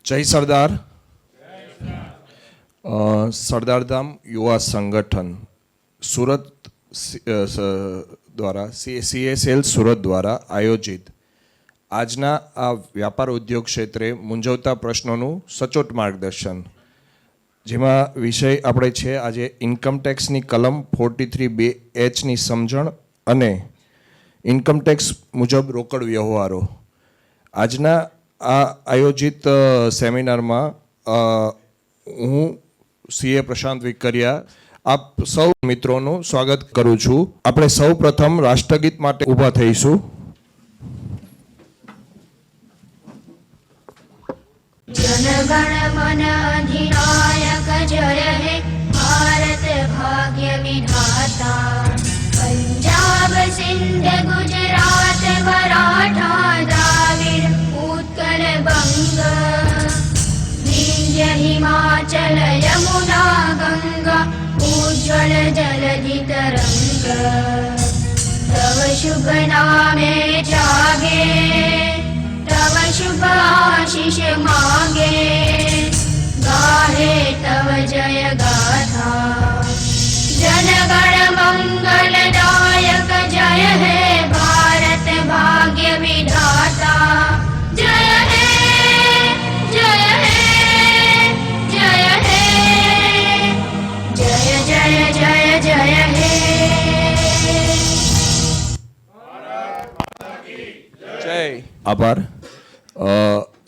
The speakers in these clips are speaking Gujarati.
जय सरदार। सरदारधाम युवा संगठन सूरत द्वारा CSL सूरत द्वारा आयोजित आजना आ व्यापार उद्योग क्षेत्रे मूंझवता प्रश्नों सचोट मार्गदर्शन, जेमा विषय आपणे छे आज इन्कम टेक्सनी कलम 43(2)H नी समझण अने इन्कम टेक्स मुजब रोकड़ व्यवहारो। आजना आ आयोजित सेमिनार में हूँ CA प्रशांत विकरिया आप सौ मित्रों स्वागत करूँ छूं। आपणे सौ प्रथम राष्ट्रगीत माटे ऊभा थईशुं। जनगण मन अधिनायक जय हे भारत भाग्य विधाता। पंजाब सिंध गुजरात मराठा द्राविड़ उत्कल बंग विंध्य हिमाचल यमुना गंगा उज्ज्वल जलधि तरंग। तव शुभ नामे जागे तव शुभ आशीष मांगे, गाहे तव जय गाथा। जनगण मंगलदायक जय हे भारत भाग्य विधाता। जय हे जय हे जय हे जय जय जय जय हे। जय। आभार।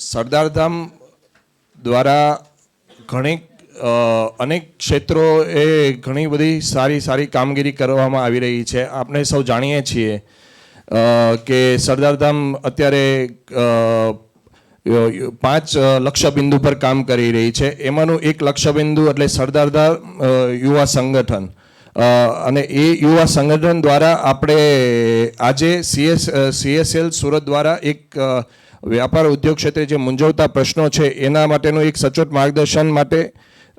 सरदारधाम द्वारा घणी अनेक क्षेत्रों घणी बधी सारी सारी कामगीरी करवामां आवी रही है। आपणे सौ जाणीए छीए कि सरदारधाम अत्यारे 5 लक्ष्य बिंदु पर काम करी रही है। एमानुं एक लक्ष्य बिंदु एटले सरदारधाम युवा संगठन અને એ યુવા સંગઠન દ્વારા આપણે આજે CSL સુરત દ્વારા એક વ્યાપાર ઉદ્યોગ ક્ષેત્રે જે મૂંઝવતા પ્રશ્નો છે એના માટેનું એક સચોટ માર્ગદર્શન માટે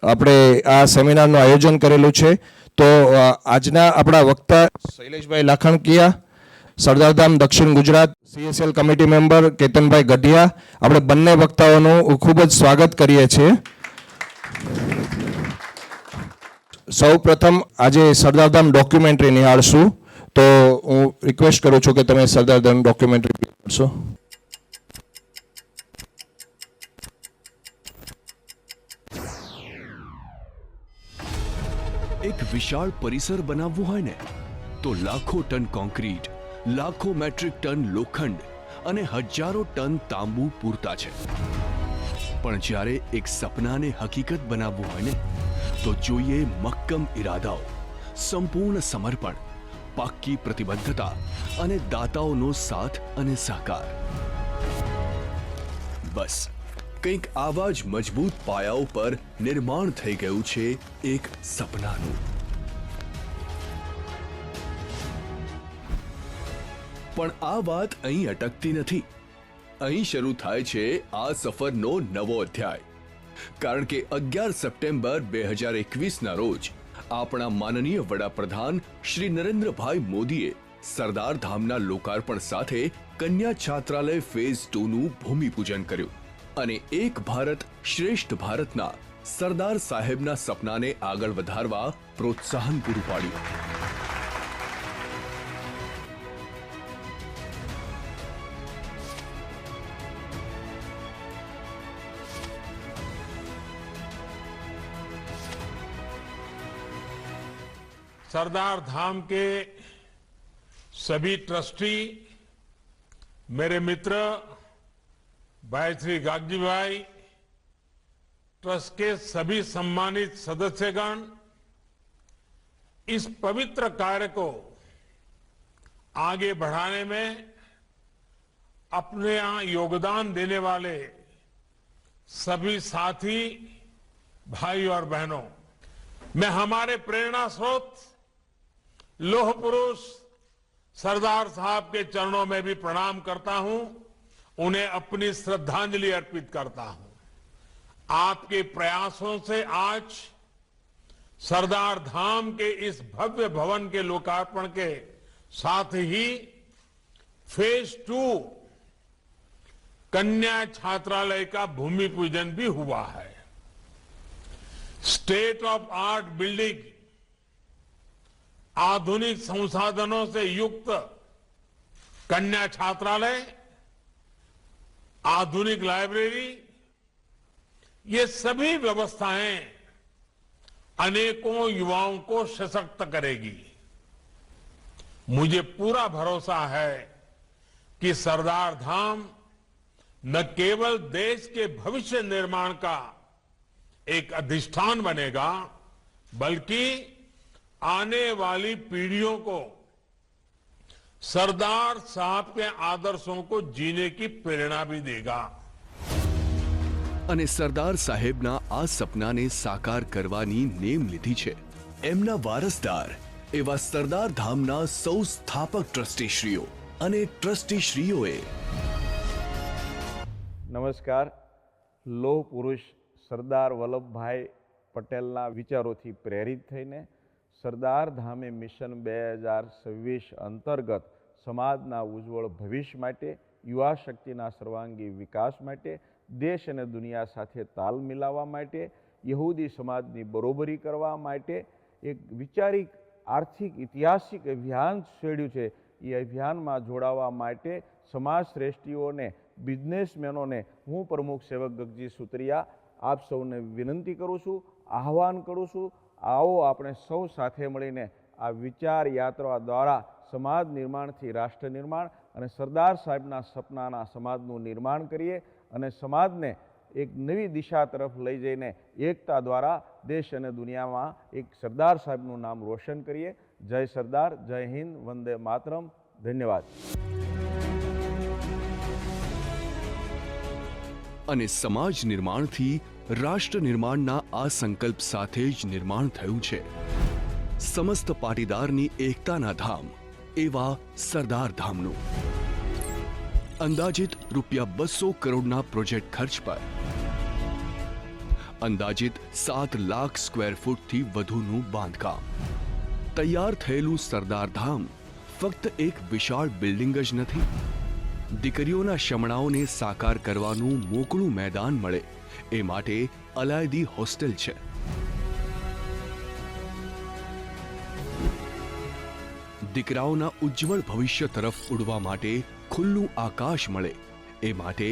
આપણે આ સેમિનારનું આયોજન કરેલું છે। તો આજના આપણા વક્તા શૈલેષભાઈ લાખણકિયા, સરદારધામ દક્ષિણ ગુજરાત CSL કમિટી મેમ્બર કેતનભાઈ ગઢિયા, આપણે બંને વક્તાઓનું ખૂબ જ સ્વાગત કરીએ છીએ। સૌ પ્રથમ આજે સરદારધામ ડોક્યુમેન્ટરી નિહાળશું, તો હું રિક્વેસ્ટ કરું છું કે તમે સરદારધામ ડોક્યુમેન્ટરી નિહાળશો। એક વિશાળ પરિસર બનાવવું હોય ને તો લાખો ટન કોન્ક્રીટ, લાખો મેટ્રિક ટન લોખંડ અને હજારો ટન તાંબુ પૂરતા છે, પણ જ્યારે એક સપનાને હકીકત બનાવવું હોય ને તો જોઈએ મક્કમ ઈરાદાઓ, સંપૂર્ણ સમર્પણ, પાક્કી પ્રતિબદ્ધતા અને દાતાઓનો સાથ અને સહકાર। બસ કંઈક આવા જ મજબૂત પાયાઓ પર નિર્માણ થઈ ગયું છે એક સપનાનું। પણ આ વાત અહીં અટકતી નથી। અહીં શરૂ થાય છે આ સફરનો નવો અધ્યાય, કારણ કે 11 સપ્ટેમ્બર 2021ના રોજ આપણા માનનીય વડાપ્રધાન શ્રી નરેન્દ્રભાઈ મોદીએ સરદારધામના લોકાર્પણ સાથે કન્યા છાત્રાલય ફેઝ 2નું ભૂમિપૂજન કર્યું અને એક ભારત શ્રેષ્ઠ ભારતના સરદાર સાહેબના સપનાને આગળ વધારવા પ્રોત્સાહન પૂરું પાડ્યું। सरदार धाम के सभी ट्रस्टी, मेरे मित्र भाई श्री गागजी भाई, ट्रस्ट के सभी सम्मानित सदस्यगण, इस पवित्र कार्य को आगे बढ़ाने में अपने यहां योगदान देने वाले सभी साथी भाई और बहनों, मैं हमारे प्रेरणा स्रोत लोह पुरुष सरदार साहब के चरणों में भी प्रणाम करता हूं, उन्हें अपनी श्रद्धांजलि अर्पित करता हूं। आपके प्रयासों से आज सरदार धाम के इस भव्य भवन के लोकार्पण के साथ ही फेज 2 कन्या छात्रालय का भूमि पूजन भी हुआ है। स्टेट ऑफ आर्ट बिल्डिंग, आधुनिक संसाधनों से युक्त कन्या छात्रालय, आधुनिक लाइब्रेरी, ये सभी व्यवस्थाएं अनेकों युवाओं को सशक्त करेगी। मुझे पूरा भरोसा है कि सरदार धाम न केवल देश के भविष्य निर्माण का एक अधिष्ठान बनेगा, बल्कि आने वाली पीढ़ियों को सरदार साहब के आदर्शों को जीने की प्रेरणा भी देगा। અને સરદાર સાહેબના આ સપનાને સાકાર કરવાની નેમ લીધી છે એમના વારસદાર એવા સરદાર ધામના સૌ સ્થાપક ટ્રસ્ટીશ્રીઓ અને ટ્રસ્ટીશ્રીઓએ। નમસ્કાર। લોહ પુરુષ સરદાર વલ્લભભાઈ પટેલના વિચારોથી પ્રેરિત થઈને સરદાર ધામે મિશન 2026 અંતર્ગત સમાજના ઉજ્જવળ ભવિષ્ય માટે, યુવા શક્તિના સર્વાંગી વિકાસ માટે, દેશ અને દુનિયા સાથે તાલ મિલાવવા માટે, યહૂદી સમાજની બરોબરી કરવા માટે એક વિચારિક આર્થિક ઐતિહાસિક અભિયાન છેડ્યું છે। એ અભિયાનમાં જોડાવા માટે સમાજ શ્રેષ્ઠીઓને, બિઝનેસમેનોને હું પ્રમુખ સેવક ગગજી સુતરિયા આપ સૌને વિનંતી કરું છું, આહ્વાન કરું છું। आओ આપણે સૌ સાથે મળીને આ વિચાર યાત્રા દ્વારા સમાજ નિર્માણથી રાષ્ટ્ર નિર્માણ અને સરદાર સાહેબના સપનાના સમાજનું નિર્માણ કરીએ અને સમાજને એક નવી દિશા તરફ લઈ જઈને એકતા દ્વારા દેશ અને દુનિયામાં એક સરદાર સાહેબનું નામ રોશન કરીએ। જય સરદાર, જય હિન્દ, વંદે માતરમ। ધન્યવાદ। અને સમાજ નિર્માણથી રાષ્ટ્ર નિર્માણના આ સંકલ્પ સાથે જ નિર્માણ થયું છે સમસ્ત પાટીદારની એકતાના ધામ એવા સરદાર ધામનું। અંદાજિત ₹200 કરોડના પ્રોજેક્ટ ખર્ચ પર અંદાજિત 7 લાખ સ્ક્વેર ફૂટથી વધુનું બાંધકામ। તૈયાર થયેલું સરદાર ધામ ફક્ત એક વિશાળ બિલ્ડિંગ જ નથી, દીકરીઓના શમણાઓને સાકાર કરવાનું મોકળું મેદાન મળે એ માટે અલાયદી હોસ્ટેલ છે। દીકરાઓના ઉજ્જવળ ભવિષ્ય તરફ ઉડવા માટે ખુલ્લું આકાશ મળે એ માટે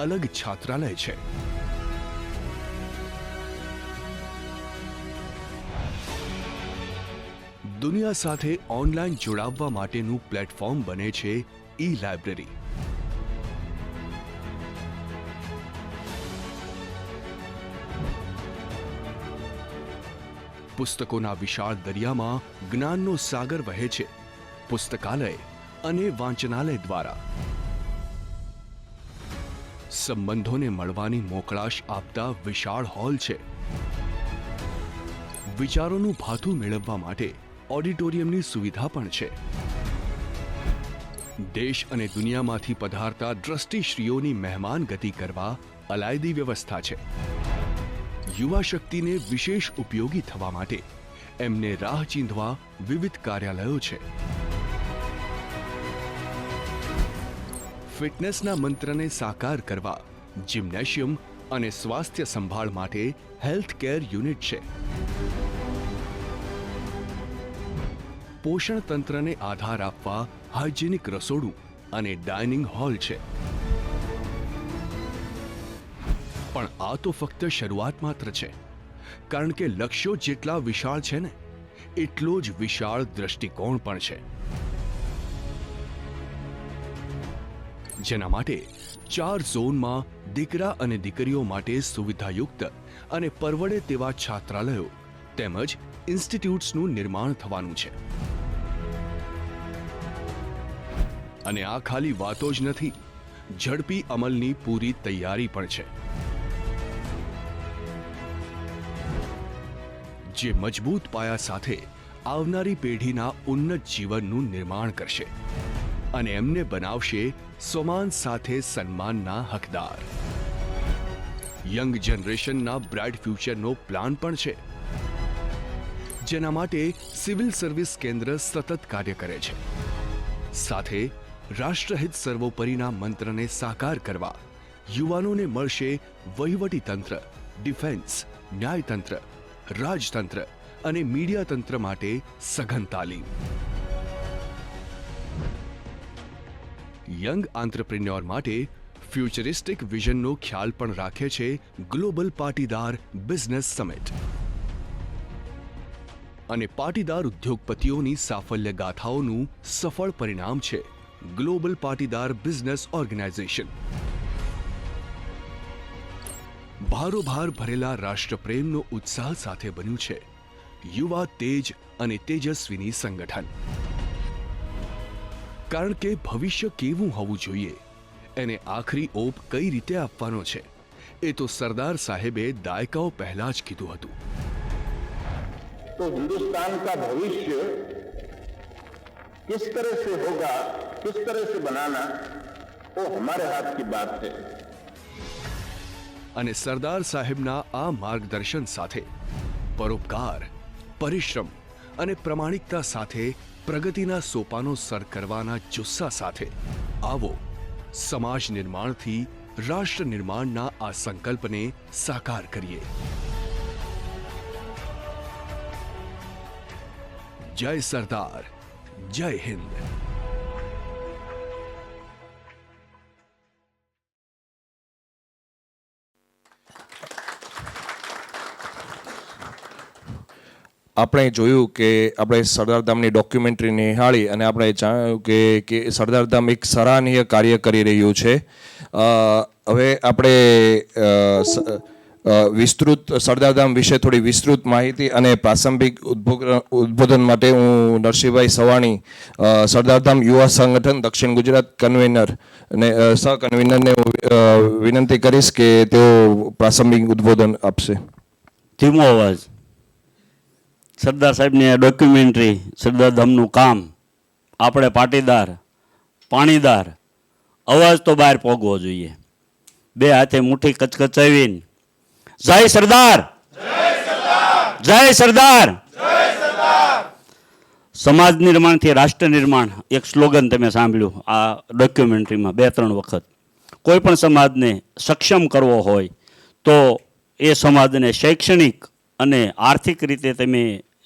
અલગ છાત્રાલય છે। દુનિયા સાથે ઓનલાઈન જોડાવવા માટેનું પ્લેટફોર્મ બને છે ઈ લાઇબ્રેરી। પુસ્તકોના વિશાળ દરિયામાં જ્ઞાનનો સાગર વહે છે પુસ્તકાલય અને વાંચનાલય દ્વારા। સંબંધોને મળવાની મોકળાશ આપતા વિશાળ હોલ છે। વિચારોનું ભાથું મેળવવા માટે ઓડિટોરિયમની સુવિધા પણ છે। દેશ અને દુનિયામાંથી પધારતા દ્રષ્ટિશ્રીઓની મહેમાન ગતિ કરવા અલાયદી વ્યવસ્થા છે। યુવા શક્તિને વિશેષ ઉપયોગી થવા માટે એમને રાહ ચીંધવા વિવિધ કાર્યાલયો છે। ફિટનેસના મંત્રને સાકાર કરવા જિમ્નેશિયમ અને સ્વાસ્થ્ય સંભાળ માટે હેલ્થ કેર યુનિટ છે। પોષણ તંત્રને આધાર આપવા હાઇજેનિક રસોડું અને ડાઇનિંગ હોલ છે। પણ આ તો ફક્ત શરૂઆત માત્ર છે, કારણ કે લક્ષ્યો જેટલા વિશાળ છે ને એટલો જ વિશાળ દ્રષ્ટિકોણ પણ છે, જેના માટે 4 ઝોનમાં દીકરા અને દીકરીઓ માટે સુવિધાયુક્ત અને પરવડે તેવા છાત્રાલયો તેમજ ઇન્સ્ટિટ્યૂટ્સનું નિર્માણ થવાનું છે। અને આ ખાલી વાતો જ નથી, ઝડપી અમલની પૂરી તૈયારી પણ છે, જે મજબૂત પાયા સાથે આવનારી પેઢીના ઉન્નત જીવનનું નિર્માણ કરશે અને એમને બનાવશે સમાન સાથે સન્માનના હકદાર। યંગ જનરેશનના બ્રાઇટ ફ્યુચરનો પ્લાન પણ છે, જેના માટે સિવિલ સર્વિસ કેન્દ્ર સતત કાર્ય કરે છે। સાથે રાષ્ટ્રહિત સર્વોપરીના મંત્રને સાકાર કરવા યુવાનોને મળશે વહીવટી તંત્ર, ડિફેન્સ, ન્યાયતંત્ર, રાજતંત્ર અને મીડિયા તંત્ર માટે સઘન તાલીમ. યંગ આંત્રપ્રિન્યોર માટે ફ્યુચરિસ્ટિક વિઝનનો ખ્યાલ પણ રાખે છે ગ્લોબલ પાટીદાર બિઝનેસ સમિટ. અને પાટીદાર ઉદ્યોગપતિઓની સાફલ્ય ગાથાઓનું સફળ પરિણામ છે ગ્લોબલ પાટીદાર બિઝનેસ ઓર્ગેનાઇઝેશન. ભારોભાર ભરેલા રાષ્ટ્રપ્રેમનો ઉત્સાહ સાથે બન્યું છે યુવા તેજ અને તેજસ્વીની સંગઠન. કારણ કે ભવિષ્ય કેવું હોવું જોઈએ, એને આખરી ઓપ કઈ રીતે આપવાનો છે, એ તો સરદાર સાહેબે દાયકાઓ પહેલા જ કીધું હતું. तो हिंदुस्तान का भविष्य किस तरह से होगा, किस तरह से बनाना, वो हमारे हाथ की बात है. અને સરદાર સાહેબના આ માર્ગદર્શન સાથે પરોપકાર, પરિશ્રમ અને પ્રમાણિકતા સાથે પ્રગતિના સોપાનો સર કરવાના જુસ્સા સાથે આવો સમાજ નિર્માણથી રાષ્ટ્ર નિર્માણના આ સંકલ્પને સાકાર કરીએ. જય સરદાર, જય હિન્દ. આપણે જોયું કે આપણે સરદારધામની ડોક્યુમેન્ટરી નિહાળી અને આપણે જાણ્યું કે સરદારધામ એક સરાહનીય કાર્ય કરી રહ્યું છે. હવે આપણે વિસ્તૃત સરદારધામ વિશે થોડી વિસ્તૃત માહિતી અને પ્રાસંગિક ઉદ્બોધન માટે હું નરસિંહભાઈ સવાણી, સરદારધામ યુવા સંગઠન દક્ષિણ ગુજરાત કન્વીનર અને સહકન્વીનરને વિનંતી કરીશ કે તેઓ પ્રાસંગિક ઉદ્બોધન આપશે. ધીમો અવાજ. સરદાર સાહેબની આ ડોક્યુમેન્ટરી સરદારધામનું કામ આપણે પાટીદાર, પાણીદાર અવાજ તો બહાર પોગવો જોઈએ. બે હાથે મુઠ્ઠી કચકચાવીને જય સરદાર, જય સરદાર. સમાજ નિર્માણથી રાષ્ટ્ર નિર્માણ એક સ્લોગન તમે સાંભળ્યું આ ડોક્યુમેન્ટરીમાં 2-3 વખત. કોઈ પણ સમાજને સક્ષમ કરવો હોય તો એ સમાજને શૈક્ષણિક અને આર્થિક રીતે તમે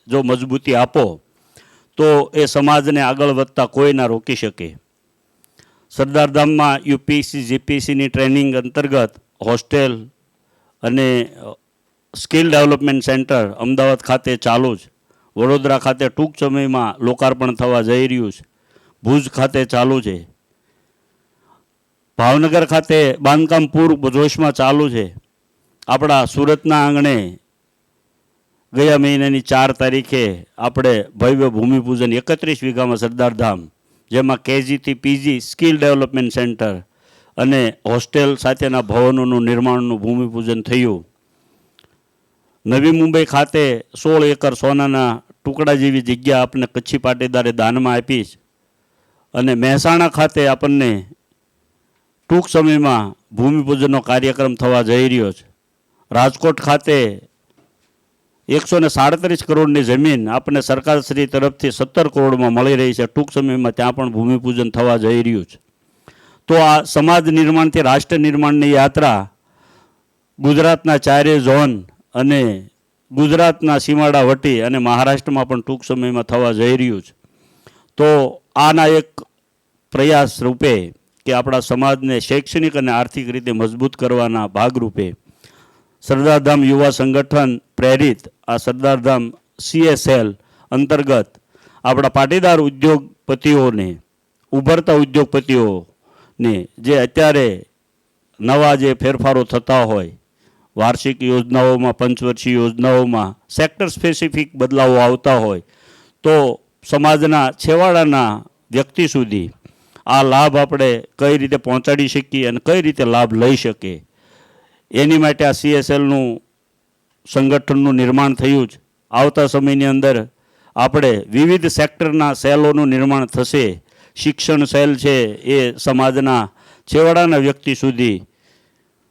જો મજબૂતી આપો તો એ સમાજને આગળ વધતા કોઈ ના રોકી શકે. સરદારધામમાં યુપીએસસી જીપીએસસીની ટ્રેનિંગ અંતર્ગત હોસ્ટેલ અને સ્કિલ ડેવલપમેન્ટ સેન્ટર અમદાવાદ ખાતે ચાલુ છે, વડોદરા ખાતે ટૂંક સમયમાં લોકાર્પણ થવા જઈ રહ્યું છે, ભુજ ખાતે ચાલુ છે, ભાવનગર ખાતે બાંધકામ પૂર જોશમાં ચાલુ છે. આપણા સુરતના આંગણે ગયા મહિનાની 4 તારીખે આપણે ભવ્ય ભૂમિપૂજન 31 વીઘામાં સરદારધામ, જેમાં કેજીથી પીજી સ્કિલ ડેવલપમેન્ટ સેન્ટર અને હોસ્ટેલ સાથેના ભવનોનું નિર્માણનું ભૂમિપૂજન થયું. નવી મુંબઈ ખાતે 16 એકર સોનાના ટુકડા જેવી જગ્યા આપણને કચ્છી પાટીદારે દાનમાં આપી છે અને મહેસાણા ખાતે આપણને ટૂંક સમયમાં ભૂમિપૂજનનો કાર્યક્રમ થવા જઈ રહ્યો છે. રાજકોટ ખાતે 137 કરોડની જમીન આપણને સરકારશ્રી તરફથી 17 કરોડમાં મળી રહી છે. ટૂંક સમયમાં ત્યાં પણ ભૂમિપૂજન થવા જઈ રહ્યું છે. તો આ સમાજ નિર્માણથી રાષ્ટ્ર નિર્માણની યાત્રા ગુજરાતના 4 ઝોન અને ગુજરાતના સીમાડા વટી અને મહારાષ્ટ્રમાં પણ ટૂંક સમયમાં થવા જઈ રહ્યું છે. તો આના એક પ્રયાસ રૂપે કે આપણા સમાજને શૈક્ષણિક અને આર્થિક રીતે મજબૂત કરવાના ભાગરૂપે સરદારધામ યુવા સંગઠન પ્રેરિત આ સરદારધામ CSL અંતર્ગત આપણા પાટીદાર ઉદ્યોગપતિઓને, ઉભરતા ઉદ્યોગપતિઓને જે અત્યારે નવા જે ફેરફારો થતા હોય, વાર્ષિક યોજનાઓમાં, પંચવર્ષીય યોજનાઓમાં સેક્ટર સ્પેસિફિક બદલાવો આવતા હોય, તો સમાજના છેવાડાના વ્યક્તિ સુધી આ લાભ આપણે કઈ રીતે પહોંચાડી શકીએ અને કઈ રીતે લાભ લઈ શકીએ એની માટે આ CSLનું સંગઠનનું નિર્માણ થયું છે. આવતા સમયની અંદર આપણે વિવિધ સેક્ટરના સેલોનું નિર્માણ થશે. શિક્ષણ સેલ છે એ સમાજના છેવાડાના વ્યક્તિ સુધી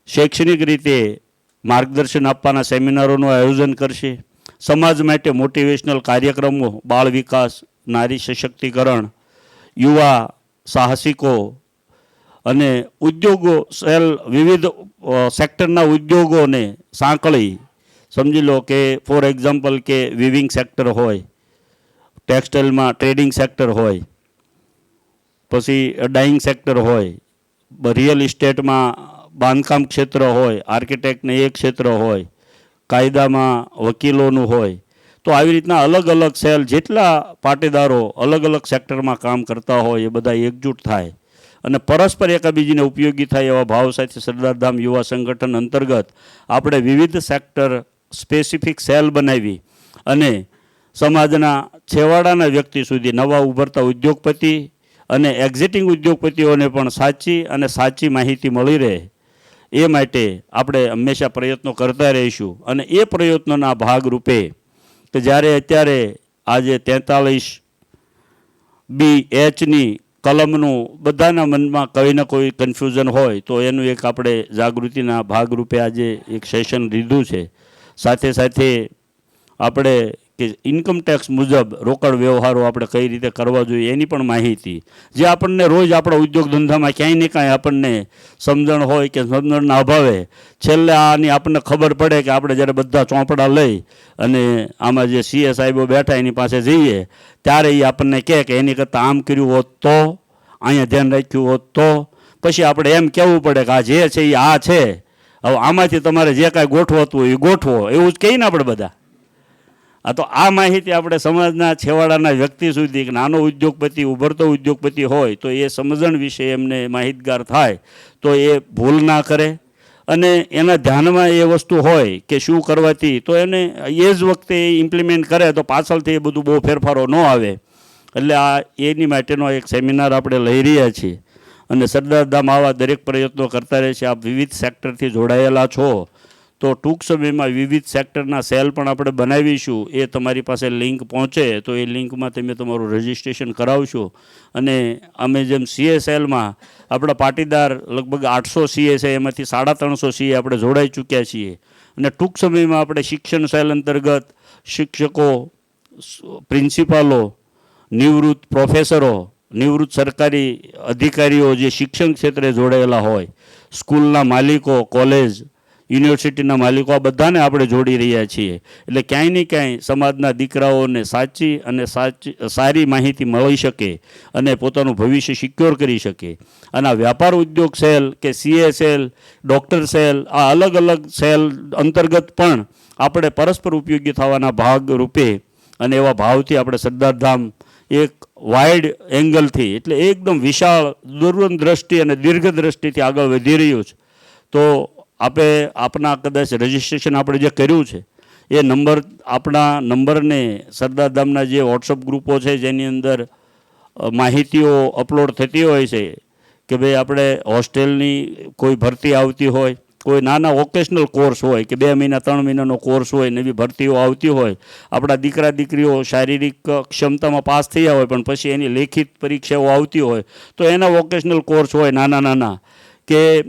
શૈક્ષણિક રીતે માર્ગદર્શન આપવાના સેમિનારોનું આયોજન કરશે. સમાજ માટે મોટિવેશનલ કાર્યક્રમો, બાળ વિકાસ, નારી સશક્તિકરણ, યુવા સાહસિકો અને ઉદ્યોગો સેલ વિવિધ સેક્ટરના ઉદ્યોગોને સાંકળી સમજી લો કે ફોર એક્ઝામ્પલ કે વિવિંગ સેક્ટર હોય, ટેક્સટાઇલમાં ટ્રેડિંગ સેક્ટર હોય, પછી ડાઇંગ સેક્ટર હોય, રિયલ ઇસ્ટેટમાં બાંધકામ ક્ષેત્ર હોય, આર્કિટેક્ટને એ ક્ષેત્ર હોય, કાયદામાં વકીલોનું હોય. તો આવી રીતના અલગ અલગ સેલ જેટલા પાટીદારો અલગ અલગ સેક્ટરમાં કામ કરતા હોય એ બધા એકજૂટ થાય અને પરસ્પર એકાબીજીને ઉપયોગી થાય એવા ભાવ સાથે સરદારધામ યુવા સંગઠન અંતર્ગત આપણે વિવિધ સેક્ટર સ્પેસિફિક સેલ બનાવી અને સમાજના છેવાડાના વ્યક્તિ સુધી નવા ઉભરતા ઉદ્યોગપતિ અને એક્ઝિટિંગ ઉદ્યોગપતિઓને પણ સાચી માહિતી મળી રહે એ માટે આપણે હંમેશા પ્રયત્નો કરતા રહીશું. અને એ પ્રયત્નોના ભાગરૂપે કે જ્યારે અત્યારે આજે 43B(H)ની કલમનું બધાના મનમાં કંઈ ને કોઈ કન્ફ્યુઝન હોય તો એનું એક આપણે જાગૃતિના ભાગરૂપે આજે એક સેશન લીધું છે. સાથે સાથે આપણે કે ઇન્કમ ટેક્સ મુજબ રોકડ વ્યવહારો આપણે કઈ રીતે કરવા જોઈએ એની પણ માહિતી જે આપણને રોજ આપણા ઉદ્યોગ ધંધામાં ક્યાંય ને કાંઈ આપણને સમજણ હોય કે સમજણના અભાવે છેલ્લે આની આપણને ખબર પડે કે આપણે જ્યારે બધા ચોપડા લઈ અને આમાં જે સીએ સાહેબો બેઠા એની પાસે જઈએ ત્યારે એ આપણને કહે કે એની કરતાં આમ કર્યું હોત તો, અહીંયા ધ્યાન રાખ્યું હોત તો, પછી આપણે એમ કહેવું પડે કે આ જે છે એ આ છે, હવે આમાંથી તમારે જે કાંઈ ગોઠવતું હોય એ ગોઠવો, એવું જ કહીને આપણે બધા. તો આ માહિતી આપણે સમાજના છેવાડાના વ્યક્તિ સુધી કે નાનો ઉદ્યોગપતિ ઉભરતો ઉદ્યોગપતિ હોય તો એ સમજણ વિશે એમને માહિતગાર થાય તો એ ભૂલ ના કરે અને એના ધ્યાનમાં એ વસ્તુ હોય કે શું કરવાથી તો એને એ જ વખતે ઇમ્પ્લિમેન્ટ કરે તો પાછળથી એ બધું બહુ ફેરફારો ન આવે. એટલે આ એની માટેનો એક સેમિનાર આપણે લઈ રહ્યા છીએ અને સરદારધામ આવા દરેક પ્રયત્નો કરતા રહે છે. આપ વિવિધ સેક્ટરથી જોડાયેલા છો તો ટૂંક સમયમાં વિવિધ સેક્ટરના સેલ પણ આપણે બનાવીશું. એ તમારી પાસે લિંક પહોંચે તો એ લિંકમાં તમે તમારું રજિસ્ટ્રેશન કરાવશો અને અમે જેમ CSLમાં આપણા પાટીદાર લગભગ 800 CA છે એમાંથી 350 CA આપણે જોડાઈ ચૂક્યા છીએ અને ટૂંક સમયમાં આપણે શિક્ષણ સેલ અંતર્ગત શિક્ષકો, પ્રિન્સિપાલો, નિવૃત્ત પ્રોફેસરો, નિવૃત્ત સરકારી અધિકારીઓ જે શિક્ષણ ક્ષેત્રે જોડાયેલા હોય, સ્કૂલના માલિકો, કોલેજ યુનિવર્સિટીના માલિકો આ બધાને આપણે જોડી રહ્યા છીએ. એટલે ક્યાંય ને ક્યાંય સમાજના દીકરાઓને સાચી અને સારી માહિતી મળી શકે અને પોતાનું ભવિષ્ય સિક્યોર કરી શકે. અને આ વ્યાપાર ઉદ્યોગ સેલ કે CA સેલ, ડૉક્ટર સેલ, આ અલગ અલગ સેલ અંતર્ગત પણ આપણે પરસ્પર ઉપયોગી થવાના ભાગ રૂપે અને એવા ભાવથી આપણે સરદારધામ એક વાઇડ એંગલથી એટલે એકદમ વિશાળ દૂરદ્રષ્ટિ અને દીર્ઘદ્રષ્ટિથી આગળ વધી રહ્યું છે. તો આપના કદાચ રજિસ્ટ્રેશન આપણે જે કર્યું છે એ આપણા નંબરને સરદારધામના જે વોટ્સઅપ ગ્રુપો છે જેની અંદર માહિતીઓ અપલોડ થતી હોય છે કે ભાઈ આપણે હોસ્ટેલની કોઈ ભરતી આવતી હોય, કોઈ નાના વોકેશનલ કોર્સ હોય કે 2 મહિના 3 મહિનાનો કોર્સ હોય ને એવી ભરતીઓ આવતી હોય, આપણા દીકરા દીકરીઓ શારીરિક ક્ષમતામાં પાસ થયા હોય પણ પછી એની લેખિત પરીક્ષાઓ આવતી હોય તો એના વોકેશનલ કોર્સ હોય નાના કે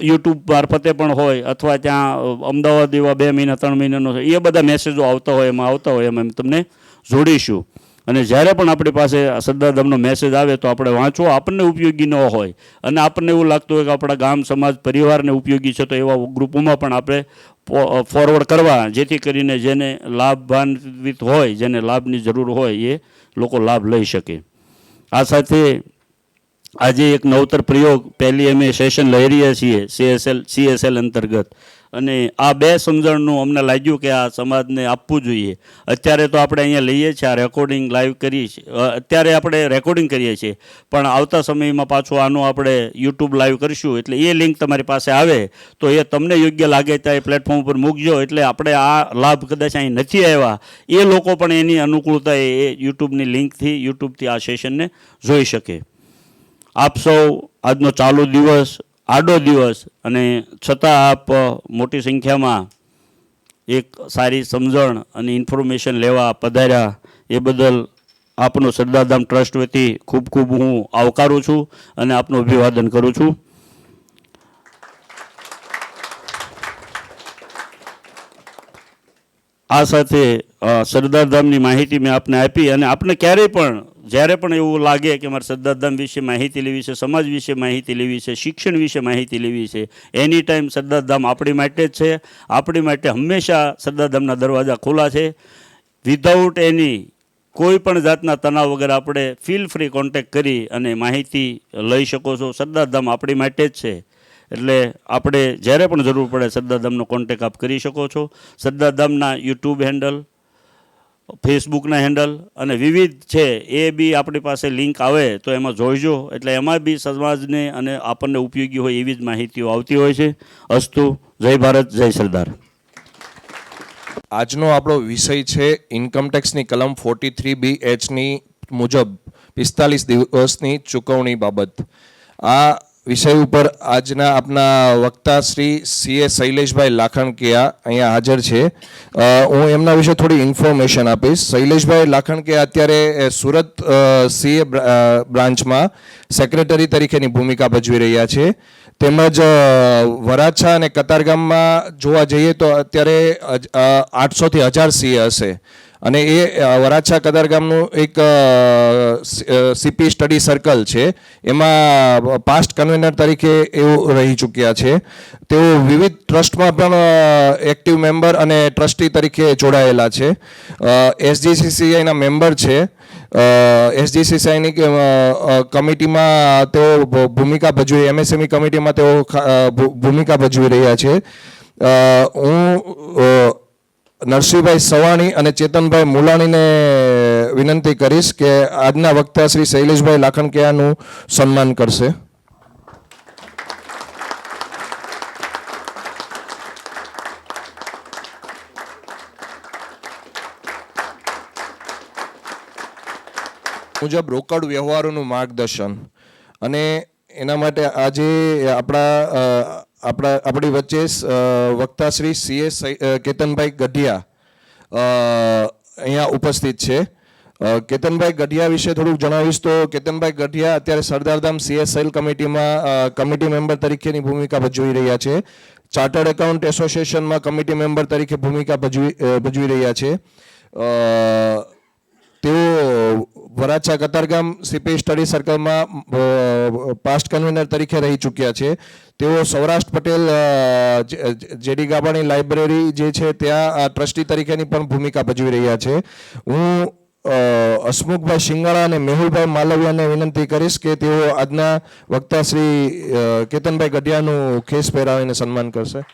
યુટ્યુબ મારફતે પણ હોય અથવા ત્યાં અમદાવાદ એવા 2 મહિના 3 મહિનાનો એ બધા મેસેજો આવતા હોય એમાં તમને જોડીશું. અને જ્યારે પણ આપણી પાસે સરદારધામનો મેસેજ આવે તો આપણે વાંચવો, આપણને ઉપયોગી ન હોય અને આપણને એવું લાગતું હોય કે આપણા ગામ સમાજ પરિવારને ઉપયોગી છે તો એવા ગ્રુપોમાં પણ આપણે ફોરવર્ડ કરવા જેથી કરીને જેને લાભાન્વિત હોય, જેને લાભની જરૂર હોય એ લોકો લાભ લઈ શકે. આ સાથે આજે એક નવતર પ્રયોગ પહેલી અમે સેશન લઈ રહ્યા છીએ CSL અંતર્ગત અને આ 2 સમજણનું અમને લાગ્યું કે આ સમાજને આપવું જોઈએ. અત્યારે તો આપણે અહીંયા લઈએ છીએ, આ રેકોર્ડિંગ લાઈવ કરીએ છીએ, અત્યારે આપણે રેકોર્ડિંગ કરીએ છીએ પણ આવતા સમયમાં પાછું આનું આપણે યુટ્યુબ લાઈવ કરીશું એટલે એ લિંક તમારી પાસે આવે તો એ તમને યોગ્ય લાગે ત્યાં એ પ્લેટફોર્મ ઉપર મૂકજો એટલે આપણે આ લાભ કદાચ અહીં નથી આવ્યા એ લોકો પણ એની અનુકૂળતા એ યુટ્યુબની લિંકથી યુટ્યુબથી આ સેશનને જોઈ શકે. આપ સૌ આજનો ચાલુ દિવસ, આડો દિવસ અને છતાં આપ મોટી સંખ્યામાં એક સારી સમજણ અને ઇન્ફોર્મેશન લેવા પધાર્યા એ બદલ આપનો સરદારધામ ટ્રસ્ટ વતી ખૂબ ખૂબ હું આવકારું છું અને આપનું અભિવાદન કરું છું. આ સાથે સરદારધામની માહિતી મેં આપને આપી અને આપને ક્યારેય પણ જ્યારે પણ એવું લાગે કે મારે સરદારધામ વિશે માહિતી લેવી છે, સમાજ વિશે માહિતી લેવી છે, શિક્ષણ વિશે માહિતી લેવી છે, એની ટાઈમ સરદારધામ આપણી માટે જ છે. આપણી માટે હંમેશા સરદારધામના દરવાજા ખુલ્લા છે. વિધાઉટ એની કોઈ પણ જાતના તણાવ વગર આપણે ફીલ ફ્રી કોન્ટેક્ટ કરી અને માહિતી લઈ શકો છો. સરદારધામ આપણી માટે જ છે. એટલે આપણે જ્યારે પણ જરૂર પડે સરદારધામનો કોન્ટેક્ટ આપ કરી શકો છો. સરદારધામના યુટ્યુબ હેન્ડલ, ફેસબુકના હેન્ડલ અને વિવિધ છે એ બી આપણી પાસે લિંક આવે તો એમાં જોઈજો. એટલે એમાં બી સમાજને અને આપણને ઉપયોગી હોય એવી જ માહિતીઓ આવતી હોય છે. અસ્તુ. જય ભારત, જય સરદાર. આજનો આપણો વિષય છે ઇન્કમટેક્સની કલમ 43BH મુજબ 45 દિવસની ચૂકવણી બાબત. આ વિષય ઉપર આજના આપના વક્તા શ્રી CA શૈલેષભાઈ લાખણકિયા અહીંયા હાજર છે. હું એમના વિશે થોડી ઇન્ફોર્મેશન આપીશ. શૈલેષભાઈ લાખણકિયા અત્યારે સુરત CA બ્રાન્ચમાં સેક્રેટરી તરીકેની ભૂમિકા ભજવી રહ્યા છે. તેમજ વરાછા અને કતારગામમાં જોવા જઈએ તો અત્યારે 800 થી 1000 CA હશે. અને એ વરાછા કતારગામનું એક CP સ્ટડી સર્કલ છે. એમાં પાસ્ટ કન્વીનર તરીકે એવું રહી ચૂક્યા છે. તેઓ વિવિધ ટ્રસ્ટમાં પણ એક્ટિવ મેમ્બર અને ટ્રસ્ટી તરીકે જોડાયેલા છે. SGCCIના મેમ્બર છે. SGCCIની કમિટીમાં તેઓ ભૂમિકા ભજવી, MSME કમિટીમાં તેઓ ભૂમિકા ભજવી રહ્યા છે. હું નરસિંહભાઈ સવાણી અને ચેતનભાઈ મુલાણીને વિનંતી કરીશ કે આજના વક્તા શ્રી શૈલેષભાઈ લાખણકિયાનું સન્માન કરશે. મુજબ રોકડ વ્યવહારોનું માર્ગદર્શન અને એના માટે આજે આપણી વચ્ચે વક્તા શ્રી CA કેતનભાઈ ગઢિયા અહીંયા ઉપસ્થિત છે. કેતનભાઈ ગઢિયા વિશે થોડુંક જણાવીશ તો કેતનભાઈ ગઢિયા અત્યારે સરદારધામ CA સેલ કમિટીમાં કમિટી મેમ્બર તરીકેની ભૂમિકા ભજવી રહ્યા છે. ચાર્ટર્ડ એકાઉન્ટ એસોસિએશનમાં કમિટી મેમ્બર તરીકે ભૂમિકા ભજવી રહ્યા છે. તેઓ વરાછા કતારગામ CP સ્ટડી સર્કલમાં પાસ્ટ કન્વીનર તરીકે રહી ચૂક્યા છે. તેઓ સૌરાષ્ટ્ર પટેલ JD ગાબાણી લાઇબ્રેરી જે છે ત્યાં ટ્રસ્ટી તરીકેની પણ ભૂમિકા ભજવી રહ્યા છે. હું હસમુખભાઈ શિંગાળા અને મેહુલભાઈ માલવિયાને વિનંતી કરીશ કે તેઓ આજના વક્તા શ્રી કેતનભાઈ ગઢિયાનું ખેસ પહેરાવીને સન્માન કરશે.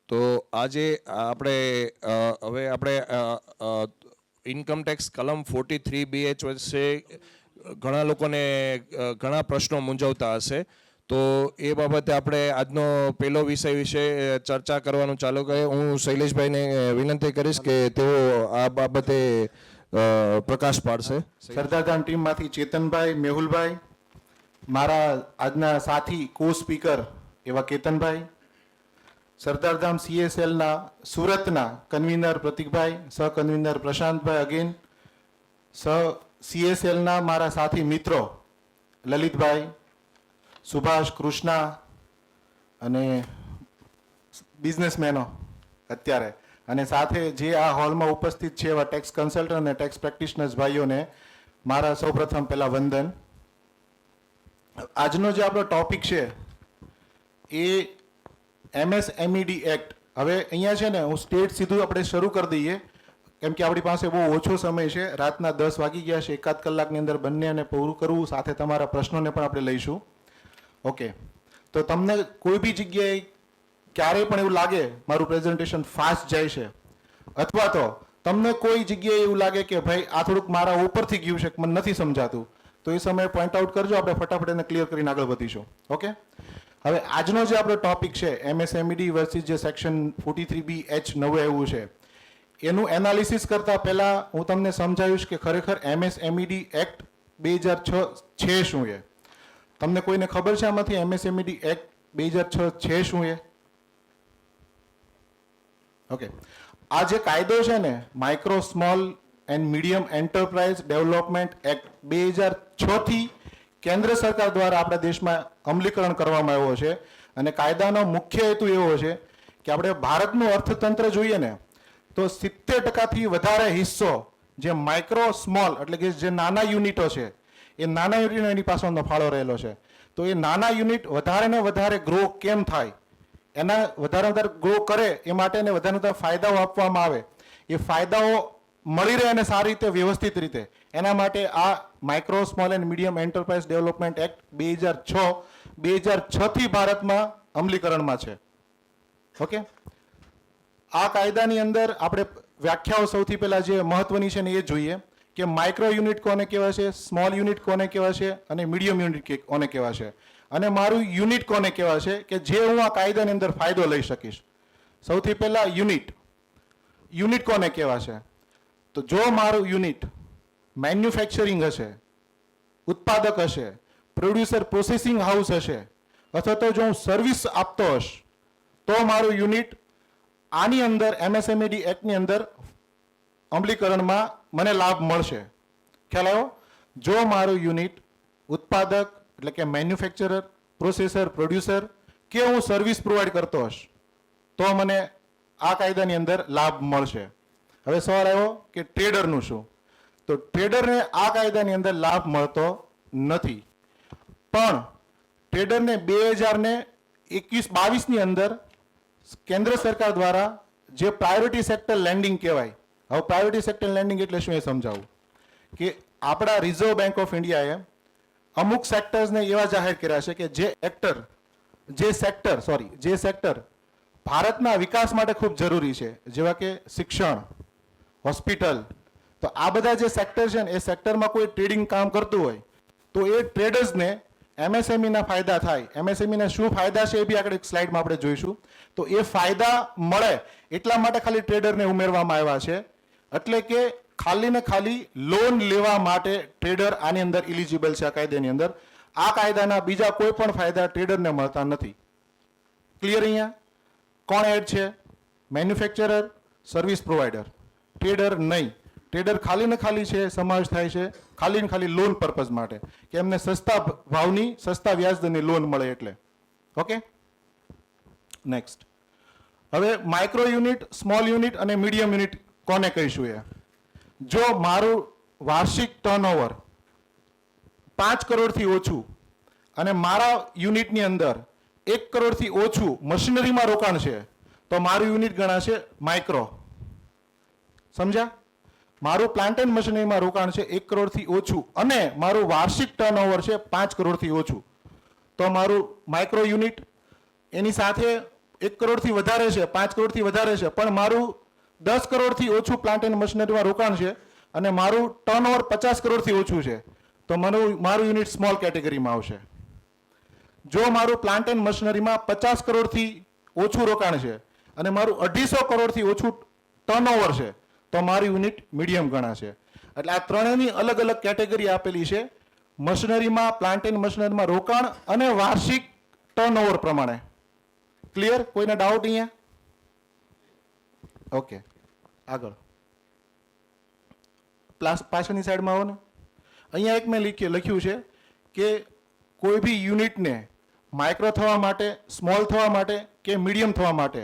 તો આજે આપણે ઇન્કમટેક્સ કલમ 43BH વચ્ચે ઘણા લોકોને ઘણા પ્રશ્નો મૂંઝવતા હશે. તો એ બાબતે આપણે આજનો પહેલો વિષય વિશે ચર્ચા કરવાનું ચાલુ કરીએ. હું શૈલેષભાઈને વિનંતી કરીશ કે તેઓ આ બાબતે પ્રકાશ પાડશે. સરદારધામ ટીમમાંથી ચેતનભાઈ, મેહુલભાઈ, મારા આજના સાથી કો સ્પીકર એવા કેતનભાઈ, સરદારધામ CSLના સુરતના કન્વીનર પ્રતિકભાઈ, સહ કન્વીનર પ્રશાંતભાઈ અગેન, CSLના મારા સાથી મિત્રો લલિતભાઈ, સુભાષ, કૃષ્ણા અને બિઝનેસમેનો અત્યારે, અને સાથે જે આ હોલમાં ઉપસ્થિત છે એવા ટેક્સ કન્સલ્ટન્ટ અને ટેક્સ પ્રેક્ટિશનર્સ ભાઈઓને મારા સૌપ્રથમ પહેલા વંદન. આજનો જે આપણો ટોપિક છે એ MSMED એક્ટ. હવે અહીંયા છે ને હું સ્ટેટ સીધું આપણે શરૂ કરી દઈએ કેમ કે આપણી પાસે બહુ ઓછો સમય છે. રાતના 10 વાગી ગયા છે. 1 કલાકની અંદર બંનેને પૂરું કરવું, સાથે તમારા પ્રશ્નોને પણ આપણે લઈશું. ઓકે, તો તમને કોઈ બી જગ્યાએ ક્યારેય પણ એવું લાગે મારું પ્રેઝન્ટેશન ફાસ્ટ જાય છે, અથવા તો તમને કોઈ જગ્યાએ એવું લાગે કે ભાઈ આ થોડુંક મારા ઉપરથી ગયું છે, મને નથી સમજાતું, તો એ સમયે પોઈન્ટ આઉટ કરજો, આપણે ફટાફટ એને ક્લિયર કરીને આગળ વધીશું. ઓકે, હવે આજનો જે આપણો ટોપિક છે MSMED વર્સિસ જે સેક્શન 43BH નવું આવ્યું છે એનું એનાલિસિસ કરતા પહેલા હું તમને સમજાવીશ કે ખરેખર MSMED એક્ટ 2006 છે શું છે. તમને કોઈને ખબર છે આમાંથી MSMED એક્ટ 2006 છે શું છે? ઓકે, આ જે કાયદો છે ને micro small and medium enterprise development act 2006 થી કેન્દ્ર સરકાર દ્વારા આપણા દેશમાં અમલીકરણ કરવામાં આવ્યો છે. અને કાયદાનો મુખ્ય હેતુ એવો છે કે આપણે ભારતનું અર્થતંત્ર જોઈએ ને તો 70%થી વધારે હિસ્સો જે માઇક્રો સ્મોલ એટલે કે જે નાના યુનિટો છે એ નાના યુનિટનો એની પાછળનો ફાળો રહેલો છે. તો એ નાના યુનિટ વધારે ને વધારે ગ્રો કેમ થાય, એના વધારે ગ્રો કરે એ માટે એને વધારે ફાયદાઓ આપવામાં આવે, એ ફાયદાઓ મળી રહે અને સારી રીતે વ્યવસ્થિત રીતે, એના માટે આ micro small and medium enterprise development act 2006 થી ભારતમાં અમલીકરણમાં છે. ઓકે, આ કાયદાની અંદર આપણે વ્યાખ્યાઓ સૌથી પહેલા જે મહત્વની છે ને એ જોઈએ કે માઇક્રો યુનિટ કોને કહેવાય છે, સ્મોલ યુનિટ કોને કહેવાય છે અને મીડિયમ યુનિટ કોને કહેવાય છે, અને મારું યુનિટ કોને કહેવાય છે કે જે હું આ કાયદાની અંદર ફાયદો લઈ શકીશ. સૌથી પહેલા યુનિટ કોને કહેવાય છે? તો જો મારું યુનિટ મેન્યુફેક્ચરિંગ હશે, ઉત્પાદક હશે, પ્રોડ્યુસર પ્રોસેસિંગ હાઉસ હશે, અથવા તો જો હું સર્વિસ આપતો હશ, તો મારું યુનિટ આની અંદર એમએસએમઈ એક્ટની અંદર અમલીકરણમાં મને લાભ મળશે. ખ્યાલ આવ્યો? જો મારું યુનિટ ઉત્પાદક એટલે કે મેન્યુફેક્ચરર, પ્રોસેસર, પ્રોડ્યુસર કે હું સર્વિસ પ્રોવાઈડ કરતો હશ, તો મને આ કાયદાની અંદર લાભ મળશે. હવે સવાલ આવ્યો કે ટ્રેડરનું શું? તો ટ્રેડરને આ કાયદાની અંદર લાભ મળતો નથી. પણ ટ્રેડરને 2021-22ની અંદર કેન્દ્ર સરકાર દ્વારા જે પ્રાયોરિટી સેક્ટર લેન્ડિંગ કહેવાય. હવે પ્રાયોરિટી સેક્ટર લેન્ડિંગ એટલે શું એ સમજાવું કે આપણા રિઝર્વ બેંક ઓફ ઇન્ડિયાએ અમુક સેક્ટર્સને એવા જાહેર કર્યા છે કે જે સેક્ટર ભારતના વિકાસ માટે ખૂબ જરૂરી છે, જેવા કે શિક્ષણ, હોસ્પિટલ. તો આ બધા જે સેક્ટર છે ને એ સેક્ટરમાં કોઈ ટ્રેડિંગ કામ કરતું હોય તો એ ટ્રેડર્સને એમએસએમઈના ફાયદા થાય. એમએસએમઈના શું ફાયદા છે એ બી આગળ એક સ્લાઇડમાં આપણે જોઈશું. તો એ ફાયદા મળે એટલા માટે ખાલી ટ્રેડરને ઉમેરવામાં આવ્યા છે. એટલે કે ખાલી ને ખાલી લોન લેવા માટે ટ્રેડર આની અંદર ઇલિજિબલ છે આ કાયદાની અંદર. આ કાયદાના બીજા કોઈ પણ ફાયદા ટ્રેડરને મળતા નથી. ક્લિયર? અહીંયા કોણ એડ છે? મેન્યુફેક્ચરર, સર્વિસ પ્રોવાઈડર, ટ્રેડર નહીં. ટ્રેડર ખાલી ને ખાલી છે સમાવેશ થાય છે ખાલી ને ખાલી લોન પર્પઝ માટે કે એમને સસ્તા ભાવની સસ્તા વ્યાજદરની લોન મળે એટલે. Okay, next. હવે માઇક્રો યુનિટ, સ્મોલ યુનિટ અને મીડિયમ યુનિટ કોને કહીશું? એ જો મારું વાર્ષિક ટર્નઓવર 5 કરોડથી ઓછું અને મારા યુનિટની અંદર 1 કરોડથી ઓછું મશીનરીમાં રોકાણ છે તો મારું યુનિટ ગણાશે માઇક્રો. સમજ્યા? મારું પ્લાન્ટ એન્ડ મશીનરીમાં રોકાણ છે 1 કરોડથી ઓછું અને મારું વાર્ષિક ટર્નઓવર છે 5 કરોડથી ઓછું તો મારું માઇક્રો યુનિટ. એની સાથે 1 કરોડથી વધારે છે, 5 કરોડથી વધારે છે, પણ મારું 10 કરોડથી ઓછું પ્લાન્ટ એન્ડ મશીનરીમાં રોકાણ છે અને મારું ટર્નઓવર 50 કરોડથી ઓછું છે તો મારું યુનિટ સ્મોલ કેટેગરીમાં આવશે. જો મારું પ્લાન્ટ એન્ડ મશીનરીમાં 50 કરોડથી ઓછું રોકાણ છે અને મારું 250 કરોડથી ઓછું ટર્નઓવર છે તો મારું યુનિટ મીડિયમ ગણાશે. એટલે આ ત્રણેયની અલગ અલગ કેટેગરી આપેલી છે મશીનરીમાં, પ્લાન્ટ એન્ડ મશીનરીમાં રોકાણ અને વાર્ષિક ટર્નઓવર પ્રમાણે. ક્લિયર? કોઈને ડાઉટ અહીંયા? ઓકે, આગળ પાછળની સાઈડમાં આવો ને. અહીંયા એક મેં લખ્યું છે કે કોઈ બી યુનિટને માઇક્રો થવા માટે, સ્મોલ થવા માટે કે મીડિયમ થવા માટે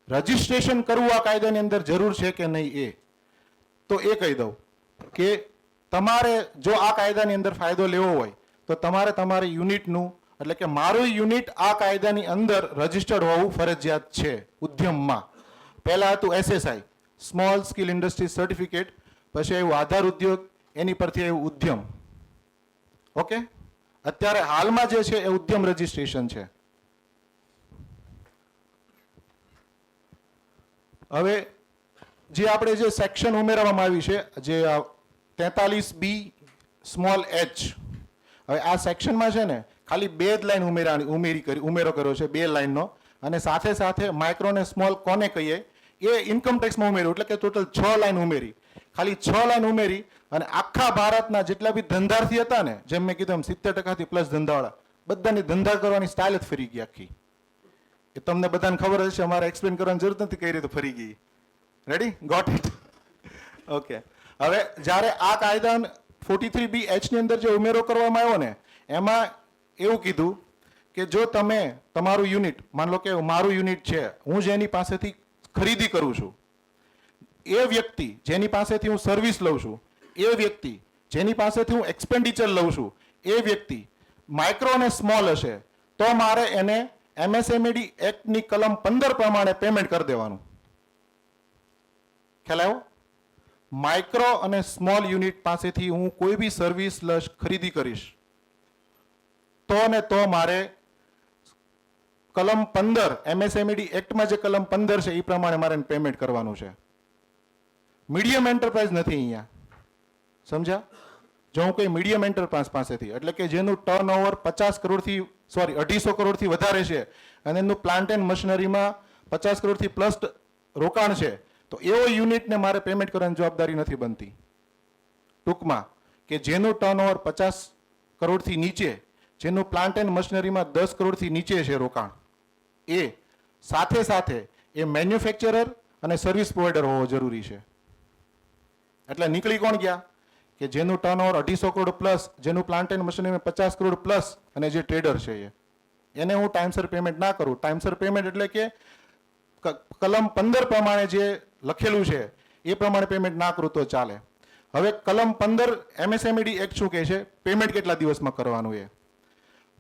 રજિસ્ટ્રેશન કરવું આ કાયદાની અંદર જરૂર છે કે નહીં એ. તો એ કહી દઉં કે તમારે જો આ કાયદાની અંદર ફાયદો લેવો હોય તો તમારે યુનિટનું એટલે કે મારું યુનિટ આ કાયદાની અંદર રજિસ્ટર્ડ હોવું ફરજિયાત છે ઉદ્યમમાં. પહેલા હતું SSI, small skill industry certificate, પછી આવ્યું આધાર ઉદ્યોગ, એની પરથી આવ્યું ઉદ્યમ. ઓકે, અત્યારે હાલમાં જે છે એ ઉદ્યમ રજિસ્ટ્રેશન છે. હવે જે આપણે જે સેક્શન ઉમેરવામાં આવી છે જે 43B સ્મોલ h, હવે આ સેક્શનમાં છે ને ખાલી 2 જ લાઈન ઉમેરો કર્યો છે, 2 લાઈનનો. અને સાથે સાથે માઇક્રો ને સ્મોલ કોને કહીએ એ ઇન્કમ ટેક્સમાં ઉમેર્યું એટલે કે ટોટલ 6 લાઈન ઉમેરી. ખાલી 6 લાઈન ઉમેરી અને આખા ભારતના જેટલા બી ધંધાર્થી હતા ને, જેમ મેં કીધું એમ 70%થી પ્લસ ધંધાવાળા, બધાની ધંધા કરવાની સ્ટાઇલ જ ફરી ગઈ આખી. એ તમને બધાને ખબર હશે, અમારે એક્સપ્લેન કરવાની જરૂર નથી કઈ રીતે ફરી ગઈ. રેડી? Got it? ઓકે. હવે જ્યારે આ કાયદા 43B H ની અંદર જે ઉમેરો કરવામાં આવ્યો ને એમાં એવું કીધું કે જો તમે તમારું યુનિટ, માન લો કે મારું યુનિટ છે, હું જેની પાસેથી ખરીદી કરું છું, એ વ્યક્તિ જેની પાસેથી હું સર્વિસ લઉં છું, એ વ્યક્તિ જેની પાસેથી હું એક્સપેન્ડિચર લઉં છું, એ વ્યક્તિ માઇક્રો અને સ્મોલ હશે તો મારે એને MSMED એક્ટની કલમ 15 પ્રમાણે પેમેન્ટ કરી દેવાનું. ખ્યાલ આવ્યો? માઇક્રો અને સ્મોલ યુનિટ પાસેથી હું કોઈ બી સર્વિસ ખરીદી કરીશ તો ને તો મારે કલમ 15 MSMED એક્ટમાં જે કલમ 15 છે એ પ્રમાણે મારે પેમેન્ટ કરવાનું છે. મીડિયમ એન્ટરપ્રાઇઝ નથી અહીંયા, સમજ્યા? જો હું કોઈ મીડિયમ એન્ટરપ્રાઇઝ પાસેથી, એટલે કે જેનું ટર્નઓવર 250 કરોડથી વધારે છે અને એનું પ્લાન્ટ એન્ડ મશીનરીમાં 50 કરોડથી પ્લસ રોકાણ છે, તો એવો યુનિટને મારે પેમેન્ટ કરવાની જવાબદારી નથી બનતી. ટૂંકમાં કે જેનું ટર્નઓવર 50 કરોડથી નીચે, જેનું પ્લાન્ટ એન્ડ મશીનરીમાં 10 કરોડથી નીચે છે રોકાણ, એ સાથે સાથે એ મેન્યુફેક્ચરર અને સર્વિસ પ્રોવાઈડર હોવો જરૂરી છે. એટલે નીકળી કોણ ગયા? કે જેનું ટર્નઓવર 250 કરોડ પ્લસ, જેનું પ્લાન્ટ એન્ડ મશીનરીમાં 50 કરોડ પ્લસ અને જે ટ્રેડર છે એને હું ટાઈમસર પેમેન્ટ ના કરું. ટાઈમસર પેમેન્ટ એટલે કે કલમ 15 પ્રમાણે જે લખેલું છે એ પ્રમાણે પેમેન્ટ ના કરું તો ચાલે. હવે કલમ 15 MSMED એક્ટ શું કહે છે? પેમેન્ટ કેટલા દિવસમાં કરવાનું એ.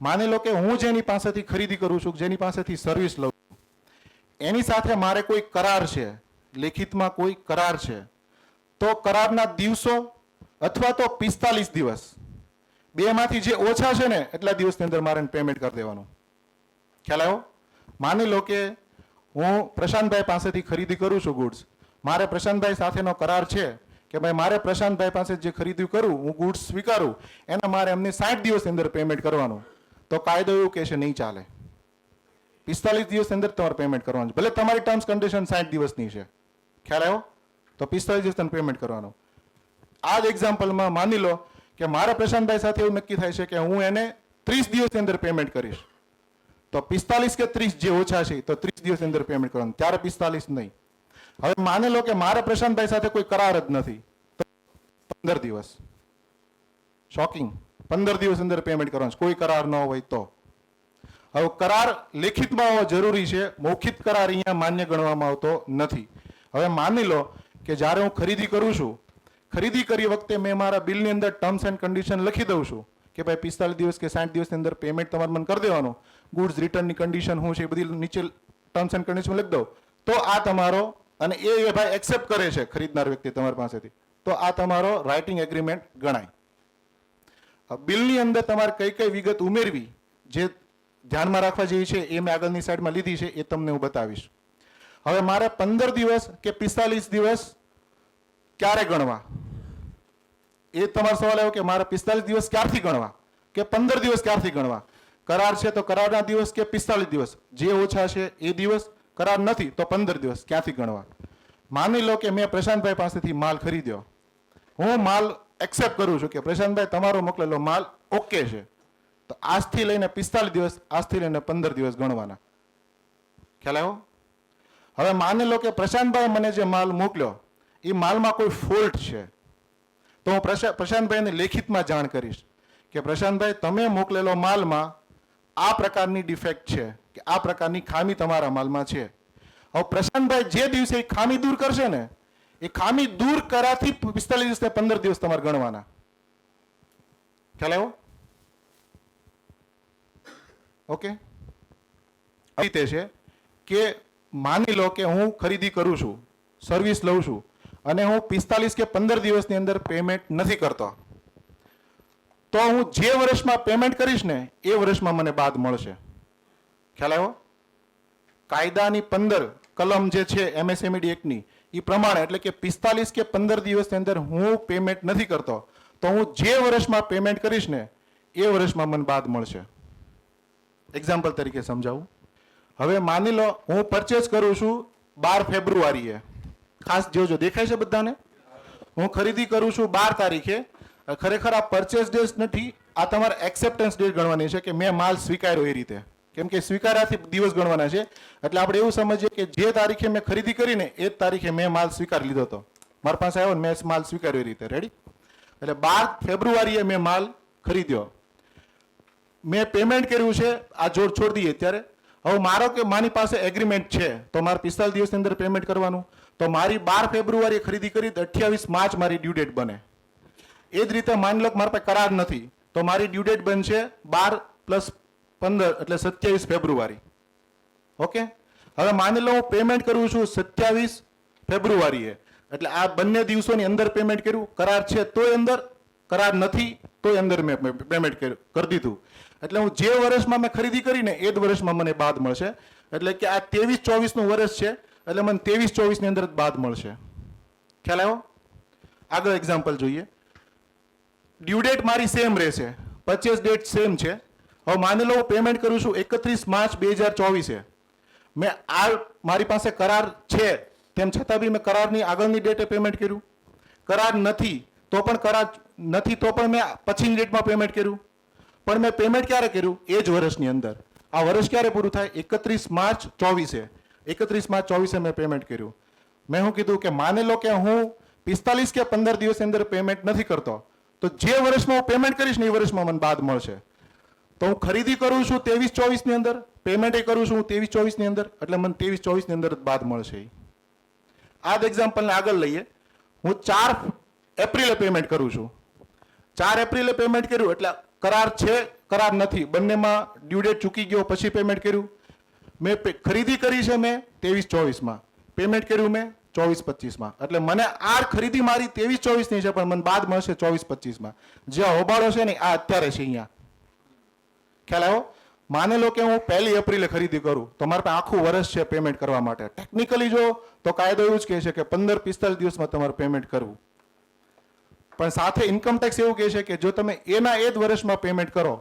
માની લો કે હું જેની પાસેથી ખરીદી કરું છું, જેની પાસેથી સર્વિસ લઉં છું, એની સાથે મારે કોઈ કરાર છે, લેખિતમાં કોઈ કરાર છે, તો કરારના દિવસો અથવા તો 45 દિવસ, બેમાંથી જે ઓછા છે ને એટલા દિવસની અંદર મારે પેમેન્ટ કરી દેવાનું. ખ્યાલ આવ્યો? માની લો કે હું પ્રશાંતભાઈ પાસેથી ખરીદી કરું છું ગુડ્સ, મારે પ્રશાંતભાઈ સાથેનો કરાર છે કે ભાઈ મારે પ્રશાંતભાઈ પાસે જે ખરીદી કરું, હું ગુડ્સ સ્વીકારું, એના મારે એમને 60 દિવસની અંદર પેમેન્ટ કરવાનું. તો કાયદો એવું કહે છે નહીં ચાલે, 45 દિવસની અંદર તમારે પેમેન્ટ કરવાનું. ભલે તમારી ટર્મ્સ કન્ડિશન 60 દિવસની છે, ખ્યાલ આવ્યો? તો 45 દિવસનું પેમેન્ટ કરવાનું. આ જ એક્ઝામ્પલમાં માની લો કે મારા પ્રશાંતભાઈ સાથે એવું નક્કી થાય છે કે હું એને 30 દિવસની અંદર પેમેન્ટ કરીશ, તો 45 કે 30 જે ઓછા છે તો 30 દિવસની અંદર પેમેન્ટ કરવાનું, ત્યારે 45 નહીં. હવે માની લો કે મારા પ્રશાંતભાઈ સાથે કોઈ કરાર જ નથી, તો 15 દિવસ. શોકિંગ, 15 દિવસ અંદર પેમેન્ટ કરવાનું, કોઈ કરાર ન હોય તો. હવે કરાર લેખિતમાં હોવો જરૂરી છે, મૌખિક કરાર અહીંયા માન્ય ગણવામાં આવતો નથી. હવે માની લો કે જ્યારે હું ખરીદી કરું છું, ખરીદી કરી વખતે મેં મારા બિલની અંદર ટર્મ્સ એન્ડ કન્ડિશન લખી દઉં છું કે ભાઈ 45 દિવસ કે 60 દિવસની અંદર પેમેન્ટ તમારે મને કરી દેવાનું, ગુડ્સ રિટર્નની કન્ડિશન શું છે એ બધી નીચે ટર્મ્સ એન્ડ કન્ડિશન લખી દઉં, તો આ તમારો, અને એ ભાઈ એક્સેપ્ટ કરે છે ખરીદનાર વ્યક્તિ તમારી પાસેથી, તો આ તમારો રાઇટિંગ એગ્રીમેન્ટ ગણાય. બિલની અંદર તમારે કઈ કઈ વિગત ઉમેરવી જે ધ્યાનમાં રાખવા જેવી છે એ મેં આગળની સાઈડમાં લીધી છે, એ તમને હું બતાવીશ. હવે મારે 15 દિવસ કે 45 દિવસ ક્યારે ગણવા, એ તમારો સવાલ આવ્યો કે મારે 45 દિવસ ક્યારથી ગણવા કે 15 દિવસ ક્યારથી ગણવા. કરાર છે તો કરારના દિવસ કે 45 દિવસ, જે ઓછા છે એ દિવસ, કરાર નથી તો 15 દિવસ, ક્યાંથી ગણવા. માની લો કે મેં પ્રશાંતભાઈ પાસેથી માલ ખરીદ્યો, હું માલ એક્સેપ્ટ કરું છું કે પ્રશાંતભાઈ તમારો મોકલેલો માલ ઓકે છે, તો આજથી લઈને 45 દિવસ, આજથી લઈને 15 દિવસ ગણવાના. ખ્યાલ આવ્યો? હવે માની લો કે પ્રશાંતભાઈ મને જે માલ મોકલ્યો એ માલમાં કોઈ ફોલ્ટ છે, તો હું પ્રશાંતભાઈને લેખિતમાં જાણ કરીશ કે પ્રશાંતભાઈ તમે મોકલેલો માલમાં આ પ્રકારની ડિફેક્ટ છે કે આ પ્રકારની ખામી તમારા માલમાં છે. હવે પ્રશાંતભાઈ જે દિવસે એ ખામી દૂર કરશે ને, એ ખામી દૂર કરાથી 45 દિવસ ને 15 દિવસ તમારે ગણવાના. ખ્યાલ આવ્યો? ઓકે, રીતે છે કે માની લો કે હું ખરીદી કરું છું, સર્વિસ લઉં છું, અને હું 45 કે 15 દિવસની અંદર પેમેન્ટ નથી કરતો, તો હું જે વર્ષમાં પેમેન્ટ કરીશ ને એ વર્ષમાં મને બાદ મળશે. ખ્યાલ આવ્યો? કાયદાની 15 કલમ જે છે MSMED એક્ટની એ પ્રમાણે, એટલે કે 45 કે 15 દિવસની અંદર હું પેમેન્ટ નથી કરતો, તો હું જે વર્ષમાં પેમેન્ટ કરીશ ને એ વર્ષમાં મને બાદ મળશે. એક્ઝામ્પલ તરીકે સમજાવું. હવે માની લો હું પરચેસ કરું છું 12 ફેબ્રુઆરીએ, ખાસ જોજો, દેખાય છે બધાને? હું ખરીદી કરું છું 12 તારીખે. ખરેખર આ પરચેસ ડેટ નથી, આ તમારે એક્સેપ્ટન્સ ડેટ ગણવાની છે કે મેં માલ સ્વીકાર્યો એ રીતે, કેમ કે સ્વીકાર્યાથી દિવસ ગણવાના છે. એટલે આપણે એવું સમજીએ કે જે તારીખે મેં ખરીદી કરીને એ જ તારીખે મેં માલ સ્વીકારી લીધો હતો, મારી પાસે આવ્યો ને મેં માલ સ્વીકાર્યો એ રીતે. રેડી? એટલે 12 ફેબ્રુઆરીએ મેં માલ ખરીદ્યો, મેં પેમેન્ટ કર્યું છે, આ જોડ છોડી દઈએ ત્યારે. હવે મારો કે મારી પાસે એગ્રીમેન્ટ છે તો મારે 45 દિવસની અંદર પેમેન્ટ કરવાનું. તો મારી 12 ફેબ્રુઆરીએ ખરીદી કરી તો 28 માર્ચ મારી ડ્યુ ડેટ બને. એ જ રીતે માની લો કે મારા પાસે કરાર નથી તો મારી ડ્યુ ડેટ બનશે 12 + 15 એટલે 27 ફેબ્રુઆરી. ઓકે, હવે માની લો હું પેમેન્ટ કરું છું 27 ફેબ્રુઆરીએ, એટલે આ બંને દિવસોની અંદર પેમેન્ટ કર્યું. કરાર છે તોય અંદર, કરાર નથી તોય અંદર મેં પેમેન્ટ કરી દીધું. એટલે હું જે વર્ષમાં મેં ખરીદી કરીને એ જ વર્ષમાં મને બાદ મળશે. એટલે કે આ 23-24 નું વર્ષ છે એટલે મને 23-24 ની અંદર જ બાદ મળશે. ખ્યાલ આવ્યો? આગળ એક્ઝામ્પલ જોઈએ. ડ્યુ ડેટ મારી સેમ રહેશે, પરચેસ ડેટ સેમ છે. હવે માની લો હું પેમેન્ટ કરું છું 31 માર્ચ 2024. મેં આ મારી પાસે કરાર છે તેમ છતાં બી મેં કરારની આગળની ડેટે પેમેન્ટ કર્યું. કરાર નથી તો પણ મેં પછીની ડેટમાં પેમેન્ટ કર્યું. પણ મેં પેમેન્ટ ક્યારે કર્યું? એ જ વર્ષની અંદર. આ વર્ષ ક્યારે પૂરું થાય? 31 માર્ચ 24. 31 માર્ચ 24 મેં પેમેન્ટ કર્યું. મેં શું કીધું કે માની લો કે હું 45 કે 15 દિવસની અંદર પેમેન્ટ નથી કરતો તો જે વર્ષમાં હું પેમેન્ટ કરીશ ને એ વર્ષમાં મને બાદ મળશે. તો હું ખરીદી કરું છું 23-24 ની અંદર, પેમેન્ટ એ કરું છું હું 23-24 ની અંદર, એટલે મને 23-24 ની અંદર જ બાદ મળશે. આ જ એક્ઝામ્પલને આગળ લઈએ. હું 4 એપ્રિલે પેમેન્ટ કરું છું. 4 એપ્રિલે પેમેન્ટ કર્યું એટલે કરાર છે, કરાર નથી, બંનેમાં ડ્યુ ડેટ ચૂકી ગયો પછી પેમેન્ટ કર્યું. મેં ખરીદી કરી છે મેં 23-24માં, પેમેન્ટ કર્યું મેં 24-25માં. એટલે મને આ ખરીદી મારી 23-24 ની છે પણ મને બાદ મળશે 24-25માં. જે હોબાળો છે ને આ અત્યારે છે અહીંયા. ખ્યાલ આવ્યો? માની લો કે હું 1 એપ્રિલે ખરીદી કરું તો મારે પાસે આખું વર્ષ છે પેમેન્ટ કરવા માટે. ટેકનિકલી જો તો કાયદો એવું જ કહે છે કે 15-45 દિવસમાં તમારે પેમેન્ટ કરવું. પણ સાથે ઇન્કમ ટેક્સ એવું કહે છે કે જો તમે એના એ જ વર્ષમાં પેમેન્ટ કરો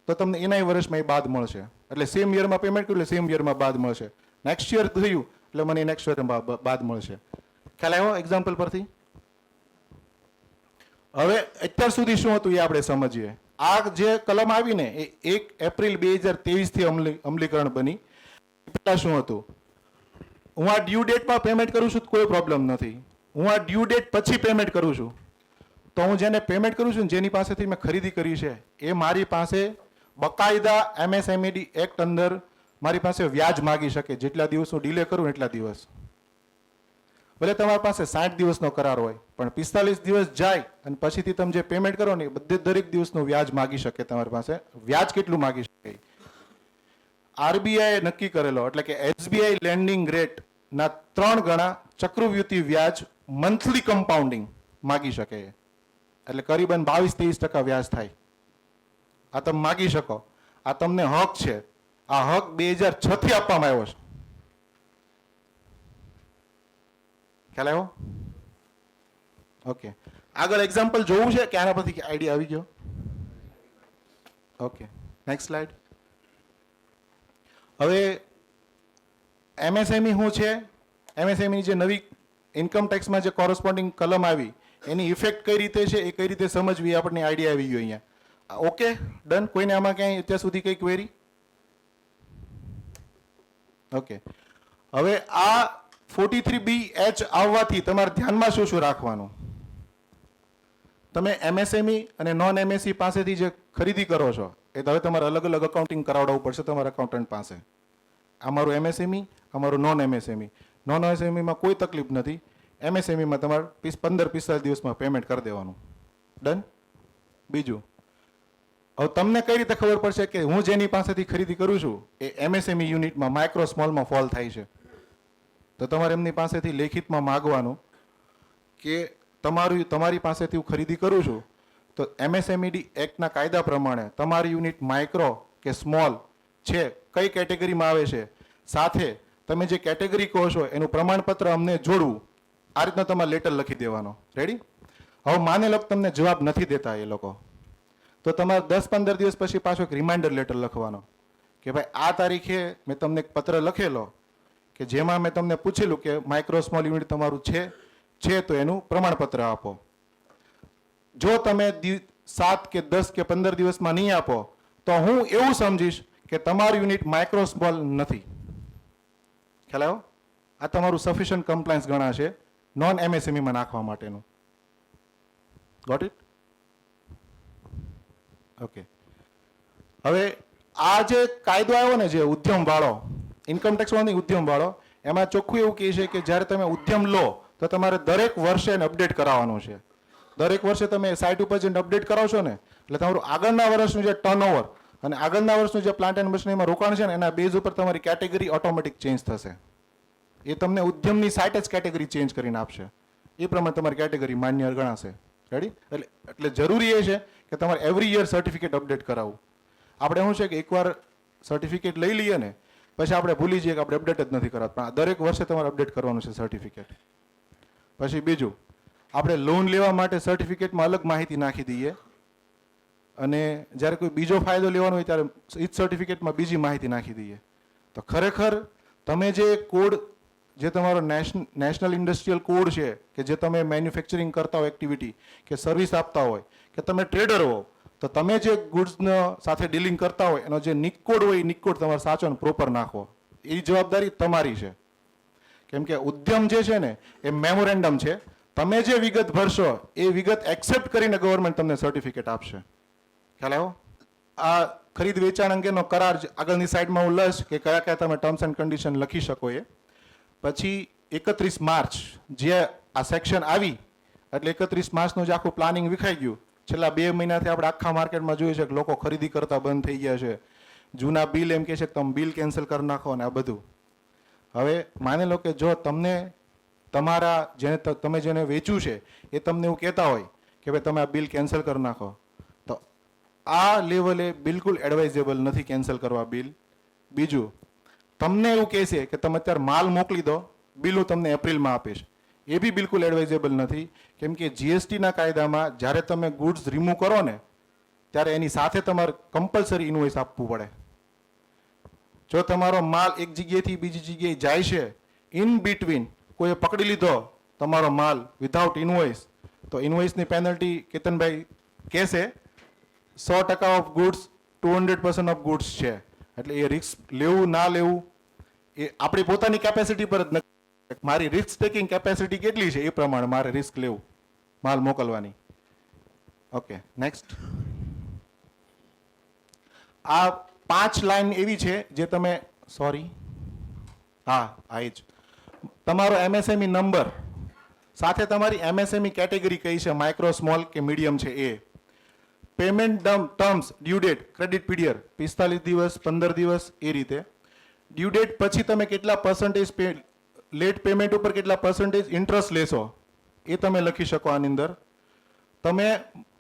તો તમને એના વર્ષમાં એ બાદ મળશે. એટલે સેમ યરમાં પેમેન્ટ કર્યું એટલે સેમ યરમાં બાદ મળશે. નેક્સ્ટ યર થયું એટલે મને નેક્સ્ટ યરમાં બાદ મળશે. ખ્યાલ આવ્યો એક્ઝામ્પલ પરથી? હવે અત્યાર સુધી શું હતું એ આપણે સમજીએ. આ જે કલમ આવી ને એ 1 એપ્રિલ 2023 થી અમલીકરણ બની. પહેલા શું હતું? હું આ ડ્યુ ડેટમાં પેમેન્ટ કરું છું તો કોઈ પ્રોબ્લેમ નથી. હું આ ડ્યુ ડેટ પછી પેમેન્ટ કરું છું તો હું જેને પેમેન્ટ કરું છું જેની પાસેથી મેં ખરીદી કરી છે એ મારી પાસે બકાયદા MSMED એક્ટ અંદર મારી પાસે વ્યાજ માગી શકે. જેટલા દિવસ હું ડિલે કરું એટલા દિવસ. ભલે તમારી પાસે 60 દિવસનો કરાર હોય પણ 45 દિવસ જાય અને પછીથી તમે જે પેમેન્ટ કરો ને બધે દરેક દિવસનું વ્યાજ માગી શકે તમારી પાસે. વ્યાજ કેટલું માગી શકે? RBI નક્કી કરેલો એટલે કે SBI લેન્ડિંગ રેટ ના 3 ગણા ચક્રવૃદ્ધિ વ્યાજ મંથલી કમ્પાઉન્ડિંગ માગી શકે. એટલે કરીબન 22-23% વ્યાજ થાય. આ તમે માગી શકો. આ તમને હક છે. આ હક 2006 થી આપવામાં આવ્યો છે. ખ્યાલ આવ્યો? ઓકે, આગળ એક્ઝામ્પલ જોવું છે કે આના પરથી આઈડિયા આવી ગયો? Okay, next slide. હવે MSME શું છે? MSME ની જે નવી ઇન્કમ ટેક્સમાં જે કોરસ્પોન્ડિંગ કલમ આવી એની ઇફેક્ટ કઈ રીતે છે એ કઈ રીતે સમજવી આપણને આઈડિયા આવી ગયો અહીંયા. Okay, done. કોઈને આમાં ક્યાંય અત્યાર સુધી કઈ ક્વેરી? ઓકે, હવે આ 43BH આવવાથી તમારે ધ્યાનમાં શું શું રાખવાનું? તમે MSME અને નોન MSE પાસેથી જે ખરીદી કરો છો એ હવે તમારે અલગ અલગ અકાઉન્ટિંગ કરાવડાવવું પડશે તમારા એકાઉન્ટન્ટ પાસે. અમારું MSME, અમારું નોન MSME. નોન MSMEમાં કોઈ તકલીફ નથી. MSMEમાં તમારે 15-45 દિવસમાં પેમેન્ટ કરી દેવાનું. ડન. બીજું, હવે તમને કઈ રીતે ખબર પડશે કે હું જેની પાસેથી ખરીદી કરું છું એ MSME યુનિટમાં માઇક્રો સ્મોલમાં ફોલ થાય છે? તો તમારે એમની પાસેથી લેખિતમાં માગવાનું કે તમારી પાસેથી હું ખરીદી કરું છું તો MSMED એક્ટના કાયદા પ્રમાણે તમારી યુનિટ માઇક્રો કે સ્મોલ છે કઈ કેટેગરીમાં આવે છે, સાથે તમે જે કેટેગરી કહો છો એનું પ્રમાણપત્ર અમને જોડવું. આ રીતનો તમારે લેટર લખી દેવાનો. રેડી? હવે માને લો તમને જવાબ નથી દેતા એ લોકો તો તમારે 10-15 દિવસ પછી પાછો એક રિમાઇન્ડર લેટર લખવાનો કે ભાઈ આ તારીખે મેં તમને એક પત્ર લખેલો કે જેમાં મેં તમને પૂછેલું કે માઇક્રો સ્મોલ યુનિટ તમારું છે તો એનું પ્રમાણપત્ર આપો. જો તમે 7 કે 10 કે 15 દિવસમાં નહીં આપો તો હું એવું સમજીશ કે તમારું યુનિટ માઇક્રો સ્મોલ નથી. ખ્યાલ આવ્યો? આ તમારું સફિશિયન્ટ કમ્પ્લાયન્સ ગણાશે નોન MSMEમાં નાખવા માટેનું. Got it? ઓકે, હવે આ જે કાયદો આવ્યો ને જે ઉદ્યમવાળો, ઇન્કમટેક્સવાળો નહીં, ઉદ્યમવાળો, એમાં ચોખ્ખું એવું કહે છે કે જ્યારે તમે ઉદ્યમ લો તો તમારે દરેક વર્ષે એને અપડેટ કરાવવાનું છે. દરેક વર્ષે તમે સાઇટ ઉપર જઈને અપડેટ કરાવશો ને એટલે તમારું આગળના વર્ષનું જે ટર્નઓવર અને આગળના વર્ષનું જે પ્લાન્ટ એન્ડ મશીનરીમાં રોકાણ છે ને એના બેઝ ઉપર તમારી કેટેગરી ઓટોમેટિક ચેન્જ થશે. એ તમને ઉદ્યમની સાઇટ જ કેટેગરી ચેન્જ કરીને આપશે. એ પ્રમાણે તમારી કેટેગરી માન્ય ગણાશે. રેડી? એટલે જરૂરી એ છે કે તમારે એવરી યર સર્ટિફિકેટ અપડેટ કરાવવું. આપણે શું છે કે એકવાર સર્ટિફિકેટ લઈ લઈએ ને પછી આપણે ભૂલી જઈએ કે આપણે અપડેટ જ નથી કરાવતા, પણ દરેક વર્ષે તમારે અપડેટ કરવાનું છે સર્ટિફિકેટ. પછી બીજું, આપણે લોન લેવા માટે સર્ટિફિકેટમાં અલગ માહિતી નાખી દઈએ અને જ્યારે કોઈ બીજો ફાયદો લેવાનો હોય ત્યારે એ જ સર્ટિફિકેટમાં બીજી માહિતી નાખી દઈએ. તો ખરેખર તમે જે કોડ, જે તમારો નેશનલ ઇન્ડસ્ટ્રીયલ કોડ છે કે જે તમે મેન્યુફેક્ચરિંગ કરતા હો એક્ટિવિટી કે સર્વિસ આપતા હોય કે તમે ટ્રેડર હો, તો તમે જે ગુડ્સનો સાથે ડીલિંગ કરતા હોય એનો જે નિક કોડ હોય એ નિક કોડ તમારે સાચો અને પ્રોપર નાખો. એ જવાબદારી તમારી છે. કેમ કે ઉદ્યમ જે છે ને એ મેમોરેન્ડમ છે. તમે જે વિગત ભરશો એ વિગત એક્સેપ્ટ કરીને ગવર્મેન્ટ તમને સર્ટિફિકેટ આપશે. ખ્યાલ આવ્યો? આ ખરીદ વેચાણ અંગેનો કરાર આગળની સાઈડમાં હું લઈશ કે કયા કયા તમે ટર્મ્સ એન્ડ કન્ડિશન લખી શકો. એ પછી 31 માર્ચ જે આ સેક્શન આવી એટલે 31 માર્ચનું જે આખું પ્લાનિંગ વિખાઈ ગયું. છેલ્લા 2 મહિનાથી આપણે આખા માર્કેટમાં જોઈએ છે કે લોકો ખરીદી કરતા બંધ થઈ ગયા છે. જૂના બિલ એમ કહે છે કે તમે બિલ કેન્સલ કરી નાખો ને આ બધું. હવે માની લો કે જો તમને તમારા જેને તમે જેને વેચ્યું છે એ તમને એવું કહેતા હોય કે ભાઈ તમે આ બિલ કેન્સલ કરી નાખો, તો આ લેવલે બિલકુલ એડવાઇઝેબલ નથી કેન્સલ કરવા બિલ. બીજું, તમને એવું કહેશે કે તમે અત્યારે માલ મોકલી દો, બિલ હું તમને એપ્રિલમાં આપીશ, એ બી બિલકુલ એડવાઇઝેબલ નથી. કેમ કે જીએસટીના કાયદામાં જ્યારે તમે ગુડ્સ રિમૂવ કરો ને ત્યારે એની સાથે તમારે કમ્પલસરી ઇનવોઇસ આપવું પડે. જો તમારો માલ એક જગ્યાએથી બીજી જગ્યાએ જાય છે, ઇન બિટવીન કોઈએ પકડી લીધો તમારો માલ વિધાઉટ ઇનવોઇસ, તો ઇનવોઇસની પેનલ્ટી કેતનભાઈ કહેશે 100% ઓફ ગુડ્સ 200% ઓફ ગુડ્સ છે. એટલે એ રિસ્ક લેવું ના લેવું એ આપણી પોતાની કેપેસિટી પર જ નક્કી. મારી રિસ્ક ટેકિંગ કેપેસિટી કેટલી છે એ પ્રમાણે મારે રિસ્ક લેવું માલ મોકલવાની. Okay, next. આ 5 લાઈન એવી છે જે તમે આ જ તમારો એમએસએમઈ નંબર સાથે તમારી એમએસએમઈ કેટેગરી કઈ છે, માઇક્રો, સ્મોલ કે મીડિયમ છે એ, payment terms, due date, credit period 45 દિવસ, 15 દિવસ એ રીતે. ડ્યુ ડેટ પછી તમે કેટલા પર્સન્ટેજ લેટ પેમેન્ટ ઉપર કેટલા પર્સન્ટેજ ઇન્ટરેસ્ટ લેશો એ તમે લખી શકો આની અંદર. તમે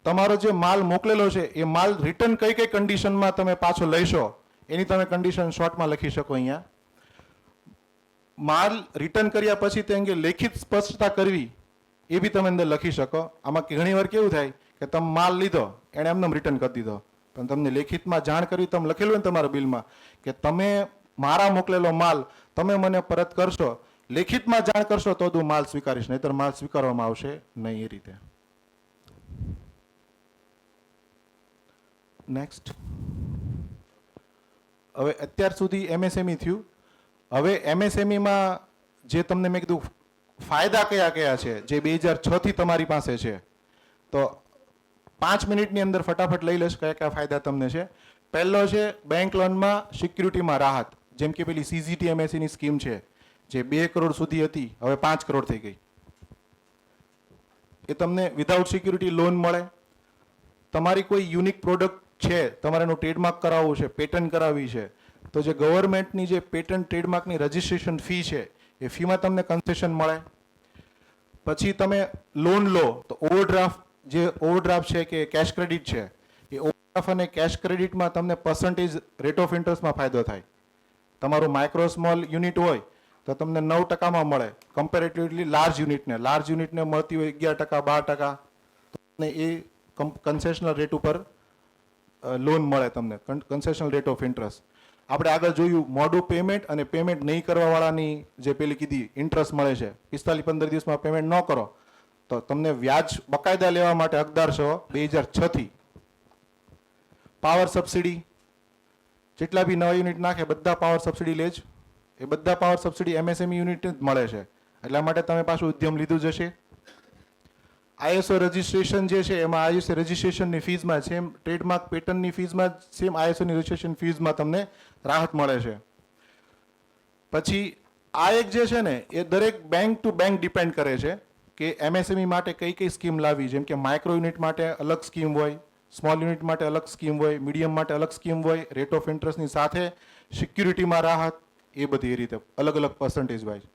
તમારો જે માલ મોકલેલો છે એ માલ રિટર્ન કઈ કઈ કન્ડિશનમાં તમે પાછો લઈશો એની તમે કન્ડિશન શોર્ટમાં લખી શકો. અહીંયા માલ રિટર્ન કર્યા પછી તે અંગે લેખિત સ્પષ્ટતા કરવી એ બી તમે અંદર લખી શકો. આમાં ઘણી વાર કેવું થાય કે તમે માલ લીધો એણે એમને રિટર્ન કરી દીધો, પણ તમને લેખિતમાં જાણ કરવી, તમે લખેલું ને તમારા બિલમાં કે તમે મારા મોકલેલો માલ તમે મને પરત કરશો, લેખિતમાં જાણ કરશો તો હું માલ સ્વીકારીશ, નહીતર માલ સ્વીકારવામાં આવશે નહીં. એ રીતે. નેક્સ્ટ. હવે અત્યાર સુધી એમએસએમઈ થયું. હવે એમએસએમઈમાં જે તમને મેં કીધું ફાયદા કયા કયા છે જે 2006 થી તમારી પાસે છે, તો 5 મિનિટની અંદર ફટાફટ લઈ લેશ કયા કયા ફાયદા તમને છે. પહેલો છે બેંક લોનમાં સિક્યુરિટીમાં રાહત. જેમ કે પેલી CGTMSEની સ્કીમ છે જે 2 કરોડ સુધી હતી, હવે 5 કરોડ થઈ ગઈ. એ તમને વિધાઉટ સિક્યુરિટી લોન મળે. તમારી કોઈ યુનિક પ્રોડક્ટ છે, તમારે એનું ટ્રેડમાર્ક કરાવવું છે, પેટન્ટ કરાવવી છે, તો જે ગવર્મેન્ટની જે પેટન્ટ ટ્રેડમાર્કની રજિસ્ટ્રેશન ફી છે એ ફીમાં તમને કન્સેશન મળે. પછી તમે લોન લો તો ઓવરડ્રાફ્ટ છે કે કેશ ક્રેડિટ છે, એ ઓવરડ્રાફ્ટ અને કેશ ક્રેડિટમાં તમને પર્સન્ટેજ રેટ ઓફ ઇન્ટરેસ્ટમાં ફાયદો થાય. તમારું માઇક્રો સ્મોલ યુનિટ હોય તો તમને 9%માં મળે, કમ્પેરેટિવલી લાર્જ યુનિટને મળતી હોય 11%, 12%. એ કન્સેશનલ રેટ ઉપર લોન મળે તમને, કન્સેશનલ રેટ ઓફ ઇન્ટરેસ્ટ. આપણે આગળ જોયું મોડું પેમેન્ટ અને પેમેન્ટ નહીં કરવાવાળાની જે પેલી કીધી ઇન્ટરેસ્ટ મળે છે, 45-15 દિવસમાં પેમેન્ટ ન કરો તો તમને વ્યાજ બકાયદા લેવા માટે હકદાર છો 2006 થી. પાવર સબસિડી, જેટલા બી નવા યુનિટ નાખે બધા પાવર સબસિડી લે જ, એ બધા પાવર સબસિડી એમએસએમઈ યુનિટ જ મળે છે, એટલા માટે તમે પાછું ઉદ્યમ લીધું જશે. આઈએસઓ રજિસ્ટ્રેશન જે છે એમાં આઈએસઓ રજિસ્ટ્રેશનની ફીઝમાં સેમ ટ્રેડમાર્ક પેટર્નની ફીઝમાં સેમ આઈએસઓની રજિસ્ટ્રેશન ફીઝમાં તમને રાહત મળે છે. પછી આ એક જે છે ને એ દરેક બેંક ટુ બેંક ડિપેન્ડ કરે છે કે એમએસએમઈ માટે કઈ કઈ સ્કીમ લાવવી. જેમ કે માઇક્રો યુનિટ માટે અલગ સ્કીમ હોય, સ્મોલ યુનિટ માટે અલગ સ્કીમ હોય, મીડિયમ માટે અલગ સ્કીમ હોય, રેટ ઓફ ઇન્ટરેસ્ટની સાથે સિક્યુરિટીમાં રાહત, એ બધી એ રીતે અલગ અલગ પર્સન્ટેજ વાઇઝ.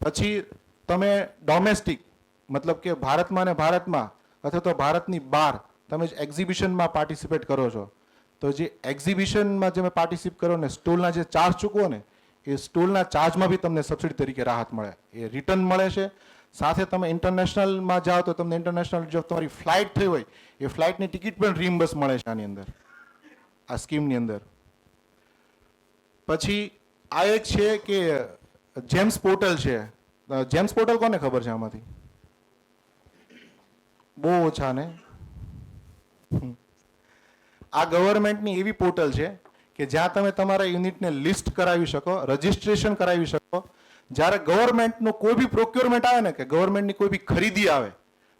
પછી તમે ડોમેસ્ટિક મતલબ કે ભારતમાં ને ભારતમાં અથવા તો ભારતની બહાર તમે એક્ઝિબિશનમાં પાર્ટિસિપેટ કરો છો, તો જે એક્ઝિબિશનમાં તમે પાર્ટિસિપેટ કરો ને સ્ટોલના જે ચાર્જ ચૂકવો ને એ સ્ટોલના ચાર્જમાં બી તમને સબસિડી તરીકે રાહત મળે, એ રિટર્ન મળે છે. સાથે તમે ઇન્ટરનેશનલમાં જાઓ તો તમને ઇન્ટરનેશનલ જો તમારી ફ્લાઇટ થઈ હોય એ ફ્લાઇટની ટિકિટ પણ રીમ્બર્સ મળે છે આની અંદર, આ સ્કીમની અંદર. પછી આ એક છે કે જેમ્સ પોર્ટલ છે. જેમ્સ પોર્ટલ કોને ખબર છે આમાંથી? બહુ ઓછા ને. આ ગવર્મેન્ટની એવી પોર્ટલ છે કે જ્યાં તમે તમારા યુનિટને લિસ્ટ કરાવી શકો, રજિસ્ટ્રેશન કરાવી શકો. જ્યારે ગવર્મેન્ટનું કોઈ બી પ્રોક્યોરમેન્ટ આવે ને કે ગવર્મેન્ટની કોઈ બી ખરીદી આવે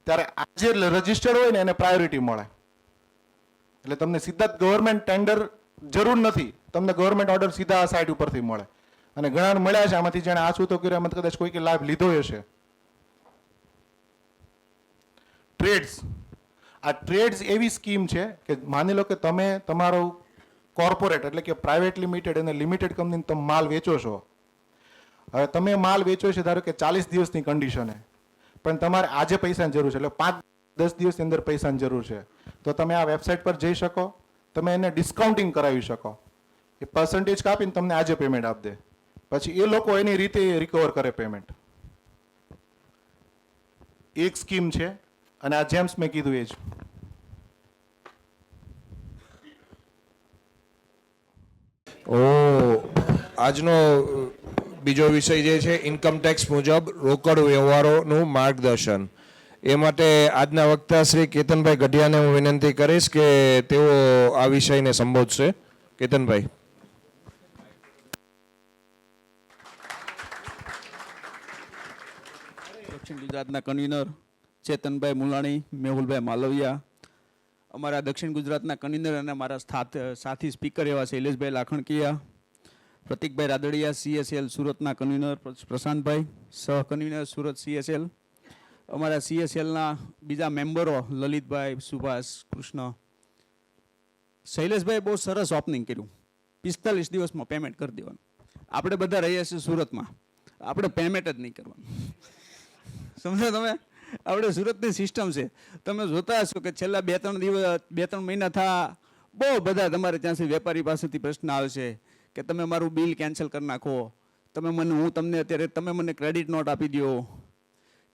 ત્યારે આ જે રજિસ્ટર્ડ હોય ને એને પ્રાયોરિટી મળે. એટલે તમને સીધા જ ગવર્મેન્ટ ટેન્ડર જરૂર નથી, તમને ગવર્મેન્ટ ઓર્ડર સીધા આ સાઇટ ઉપરથી મળે. અને ઘણા મળ્યા છે આમાંથી જેણે આ સૂતો કર્યો એમાં કદાચ કોઈ લાભ લીધો હશે. ટ્રેડ્સ, આ ટ્રેડ્સ એવી સ્કીમ છે કે માની લો કે તમે તમારો કોર્પોરેટ એટલે કે પ્રાઇવેટ લિમિટેડ અને લિમિટેડ કંપનીને તમે માલ વેચો છો. હવે તમે માલ વેચો છે ધારો કે 40 દિવસની કન્ડિશને, પણ તમારે આજે પૈસાની જરૂર છે, એટલે 5-10 દિવસની અંદર પૈસાની જરૂર છે, તો તમે આ વેબસાઇટ પર જઈ શકો, તમે એને ડિસ્કાઉન્ટિંગ કરાવી શકો, એ પર્સન્ટેજ કાપીને તમને આજે પેમેન્ટ આપી દે, પછી એ લોકો એની રીતે રિકવર કરે પેમેન્ટ. એક સ્કીમ છે. અને આ જેમ્સ મેં કીધું એ જ. આજનો બીજો વિષય જે છે ઇન્કમ ટેક્સ મુજબ રોકડ વ્યવહારોનું માર્ગદર્શન. એ માટે આજના વક્તા શ્રી કેતનભાઈ ગઢિયાને હું વિનંતી કરીશ કે તેઓ આ વિષયને સંબોધશે. કેતનભાઈ. દક્ષિણ ગુજરાતના કન્વીનર ચેતનભાઈ મુલાણી, મેહુલભાઈ માલવિયા, અમારા દક્ષિણ ગુજરાતના કન્વીનર અને મારા સાથી સ્પીકર એવા શૈલેષભાઈ લાખણકીયા, પ્રતિકભાઈ રાદડિયા CSL સુરતના કન્વીનર પ્રશાંતભાઈ, સહ કન્વીનર સુરત CSL, અમારા CSLના બીજા મેમ્બરો લલિતભાઈ, સુભાષ, કૃષ્ણ. શૈલેષભાઈ બહુ સરસ ઓપનિંગ કર્યું. 45 દિવસમાં પેમેન્ટ કરી દેવાનું. આપણે બધા રહીએ છીએ સુરતમાં, આપણે પેમેન્ટ જ નહીં કરવાનું. સમજો તમે? આપણે સુરતની સિસ્ટમ છે. તમે જોતા હશો કે છેલ્લા 2-3 મહિના થા બહુ બધા તમારે ત્યાંથી વેપારી પાસેથી પ્રશ્ન આવશે કે તમે મારું બિલ કેન્સલ કરી નાખો, હું તમને અત્યારે તમે મને ક્રેડિટ નોટ આપી દો,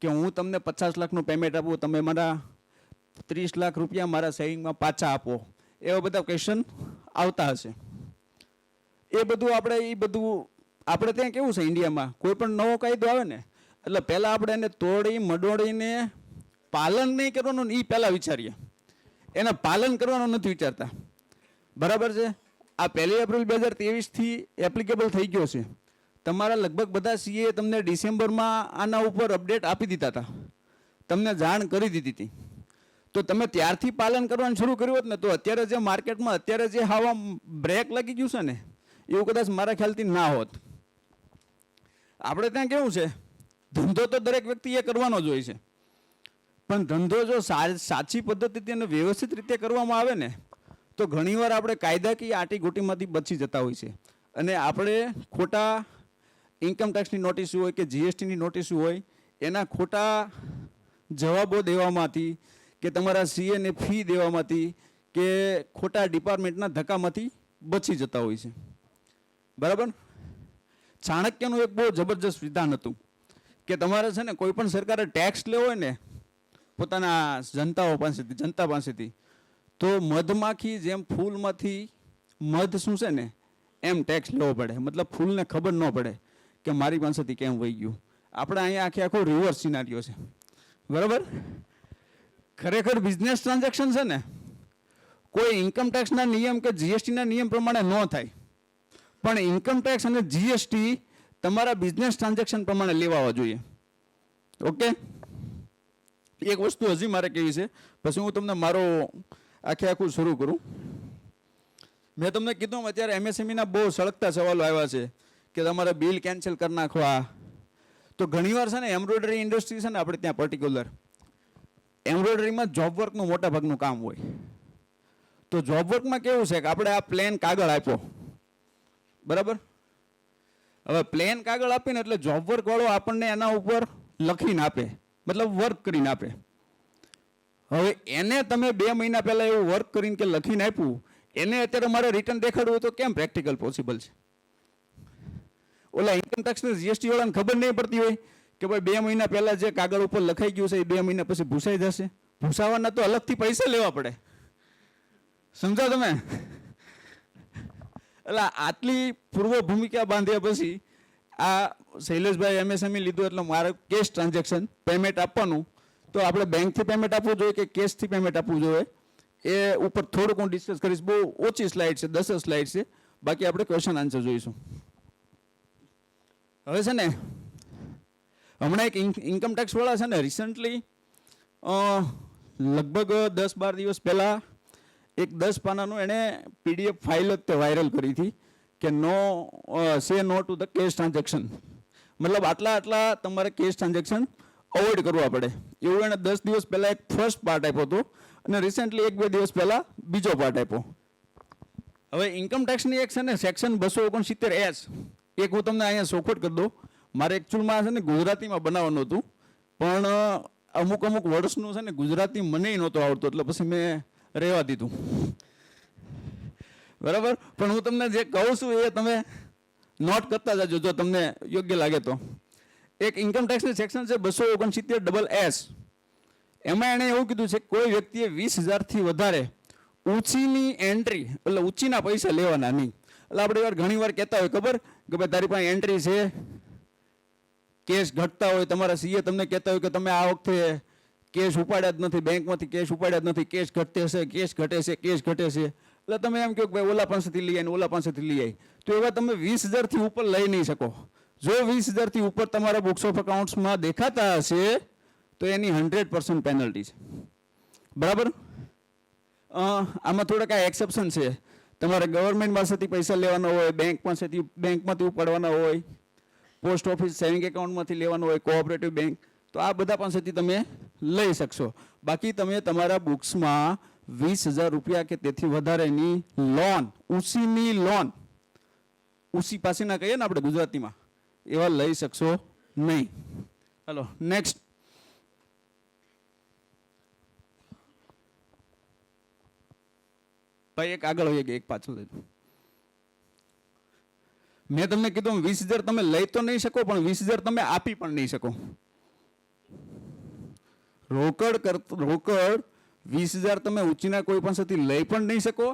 કે હું તમને 50 લાખનું પેમેન્ટ આપું, તમે મારા 30 લાખ રૂપિયા મારા સેવિંગમાં પાછા આપો. એવા બધા ક્વેશ્ચન આવતા હશે. એ બધું આપણે ત્યાં કેવું છે ઇન્ડિયામાં, કોઈ પણ નવો કાયદો આવે ને એટલે પહેલાં આપણે એને તોડી મડોડીને પાલન નહીં કરવાનું ને એ પહેલાં વિચારીએ, એને પાલન કરવાનું નથી વિચારતા. બરાબર છે? આ 1 એપ્રિલ 2023થી એપ્લિકેબલ થઈ ગયો છે. તમારા લગભગ બધા CA તમને ડિસેમ્બરમાં આના ઉપર અપડેટ આપી દીધા હતા, તમને જાણ કરી દીધી હતી. તો તમે ત્યારથી પાલન કરવાનું શરૂ કર્યું હોત ને તો અત્યારે જે માર્કેટમાં અત્યારે જે હવા બ્રેક લાગી ગયું છે ને એવું કદાચ મારા ખ્યાલથી ના હોત. આપણે ત્યાં કેવું છે, ધંધો તો દરેક વ્યક્તિએ કરવાનો જ હોય છે, પણ ધંધો જો સાચી પદ્ધતિથી અને વ્યવસ્થિત રીતે કરવામાં આવે ને તો ઘણીવાર આપણે કાયદાકીય આટીગોટીમાંથી બચી જતા હોય છે. અને આપણે ખોટા ઇન્કમ ટેક્સની નોટિસ હોય કે GSTની નોટિસ હોય એના ખોટા જવાબો દેવામાંથી કે તમારા CAને ફી દેવામાંથી કે ખોટા ડિપાર્ટમેન્ટના ધક્કામાંથી બચી જતા હોય છે. બરાબર? ચાણક્યનું એક બહુ જબરજસ્ત વિધાન હતું કે તમારે છે ને કોઈ પણ સરકારે ટેક્સ લેવો હોય ને પોતાના જનતા પાસેથી તો મધમાખી જેમ ફૂલમાંથી મધ શું છે ને એમ ટેક્સ લેવો પડે. મતલબ ફૂલને ખબર ન પડે કે મારી પાસેથી કેમ વહી ગયું. આપણે અહીંયા આખો રિવર્સ સિનારીઓ છે. બરાબર? ખરેખર બિઝનેસ ટ્રાન્ઝેક્શન છે ને કોઈ ઇન્કમ ટેક્સના નિયમ કે GSTના નિયમ પ્રમાણે ન થાય, પણ ઇન્કમ ટેક્સ અને GST તમારા બિઝનેસ ટ્રાન્ઝેક્શન પ્રમાણે લેવા જોઈએ. ઓકે? એક વસ્તુ હજી મારે કહેવી છે, પછી હું તમને મારો આખું શરૂ કરું. મેં તમને કીધું અત્યારે એમએસએમઈના બહુ સળગતા સવાલો આવ્યા છે કે તમારે બિલ કેન્સલ કરી નાખવા. તો ઘણીવાર છે ને એમ્બ્રોઇડરી ઇન્ડસ્ટ્રી છે ને આપણે ત્યાં પર્ટિક્યુલર એમ્બ્રોઇડરીમાં જોબ વર્કનું મોટા ભાગનું કામ હોય. તો જોબ વર્કમાં કેવું છે કે આપણે આ પ્લેન કાગળ આપ્યો, બરાબર? હવે પ્લેન કાગળ આપીને એટલે જોબ વર્ક વાળો આપણને એના ઉપર લખીને આપે, મતલબ વર્ક કરીને આપે. હવે એને તમે 2 મહિના પહેલા એવું વર્ક કરીને કે લખીને આપ્યું, એને અત્યારે મારે રિટર્ન દેખાડવું હોય તો કેમ પ્રેક્ટિકલ પોસિબલ છે? ઓલા ઇન્કમ ટેક્સ ને જીએસટી વાળાને ખબર નહીં પડતી હોય કે ભાઈ 2 મહિના પહેલા જે કાગળ ઉપર લખાઈ ગયું છે એ 2 મહિના પછી ભૂસાઈ જશે. ભૂસાવાના તો અલગથી પૈસા લેવા પડે, સમજા તમે? એટલે આટલી પૂર્વ ભૂમિકા બાંધ્યા પછી આ શૈલેષભાઈ એમએસએમઈ લીધું એટલે મારે કેશ ટ્રાન્ઝેક્શન પેમેન્ટ આપવાનું. તો આપણે બેંકથી પેમેન્ટ આપવું જોઈએ કે કેશથી પેમેન્ટ આપવું જોઈએ એ ઉપર થોડુંક હું ડિસ્કસ કરીશ. બહુ ઓછી સ્લાઇડ છે, 10 સ્લાઇડ છે. બાકી આપણે ક્વેશ્ચન આન્સર જોઈશું. હવે છે ને હમણાં એક ઇન્કમ ટેક્સ વાળા છે ને રિસન્ટલી લગભગ 10-12 દિવસ પહેલાં એક 10 પાનાનું એણે પીડીએફ ફાઇલ જ તે વાયરલ કરી હતી કે સે no to the cash transaction. મતલબ આટલા તમારે કેશ ટ્રાન્ઝેક્શન અવોઇડ કરવા પડે એવું એણે 10 દિવસ પહેલાં એક ફર્સ્ટ પાર્ટ આપ્યો હતો અને રિસેન્ટલી 1-2 દિવસ પહેલાં બીજો પાર્ટ આપ્યો. હવે ઇન્કમ ટેક્સની એક છે ને સેક્શન 269S એક હું તમને અહીંયા ચોખવટ કરી દઉં. મારે એકચ્યુઅલમાં છે ને ગુજરાતીમાં બનાવવાનું હતું પણ અમુક વર્ડ્સનું છે ને ગુજરાતી મને નહોતું આવડતું એટલે પછી મેં રહેવા દીધું, બરાબર? પણ હું તમને જે કહું છું એ તમે નોટ કરતા જજો જો તમને યોગ્ય લાગે તો. એક ઇન્કમ ટેક્સની સેક્શન છે 269SS. એમાં એણે એવું કીધું છે કોઈ વ્યક્તિએ 20,000થી વધારે ઊંચીની એન્ટ્રી એટલે ઊંચીના પૈસા લેવાના નહીં. એટલે આપણે ઘણી વાર કહેતા હોય ખબર કે ભાઈ તારી પાસે એન્ટ્રી છે, કેશ ઘટતા હોય, તમારા સીએ તમને કહેતા હોય કે તમે આ વખતે કેશ ઉપાડ્યા જ નથી, બેંકમાંથી કેશ ઉપાડ્યા જ નથી, કેશ ઘટે છે, કેશ ઘટે છે, કેશ ઘટે છે. એટલે તમે એમ કહો કે ભાઈ ઓલા પાસેથી લઈ આવી, ઓલા પાસેથી લઈ આવી. તો એવા તમે 20,000થી ઉપર લઈ નહીં શકો. જો 20,000થી ઉપર તમારા બુક્સ ઓફ અકાઉન્ટ્સમાં દેખાતા હશે તો એની 100% પેનલ્ટી છે, બરાબર? આમાં થોડાક આ એક્સેપ્શન છે. તમારે ગવર્મેન્ટ પાસેથી પૈસા લેવાના હોય, બેંકમાંથી ઉપાડવાના હોય, પોસ્ટ ઓફિસ સેવિંગ એકાઉન્ટમાંથી લેવાનો હોય, કોઓપરેટિવ બેંક, તો આ બધા પાસેથી તમે લઈ શકશો. બાકી તમે તમારા બુક્સમાં 20,000 રૂપિયા કે તેથી વધારેની લોન, ઉસીની લોન, ઉસી પાસેના કહીએ ને આપણે ગુજરાતીમાં, એવા લઈ શકશો નહીં. Hello next. ભાઈ એક આગળ હોય કે એક પાછળ લઈ. મેં તમને કીધું 20,000 તમે લઈ તો નહીં શકો પણ 20,000 તમે આપી પણ નહીં શકો. રોકડ 20,000 તમે ઊંચીના કોઈ પાસેથી લઈ પણ નહીં શકો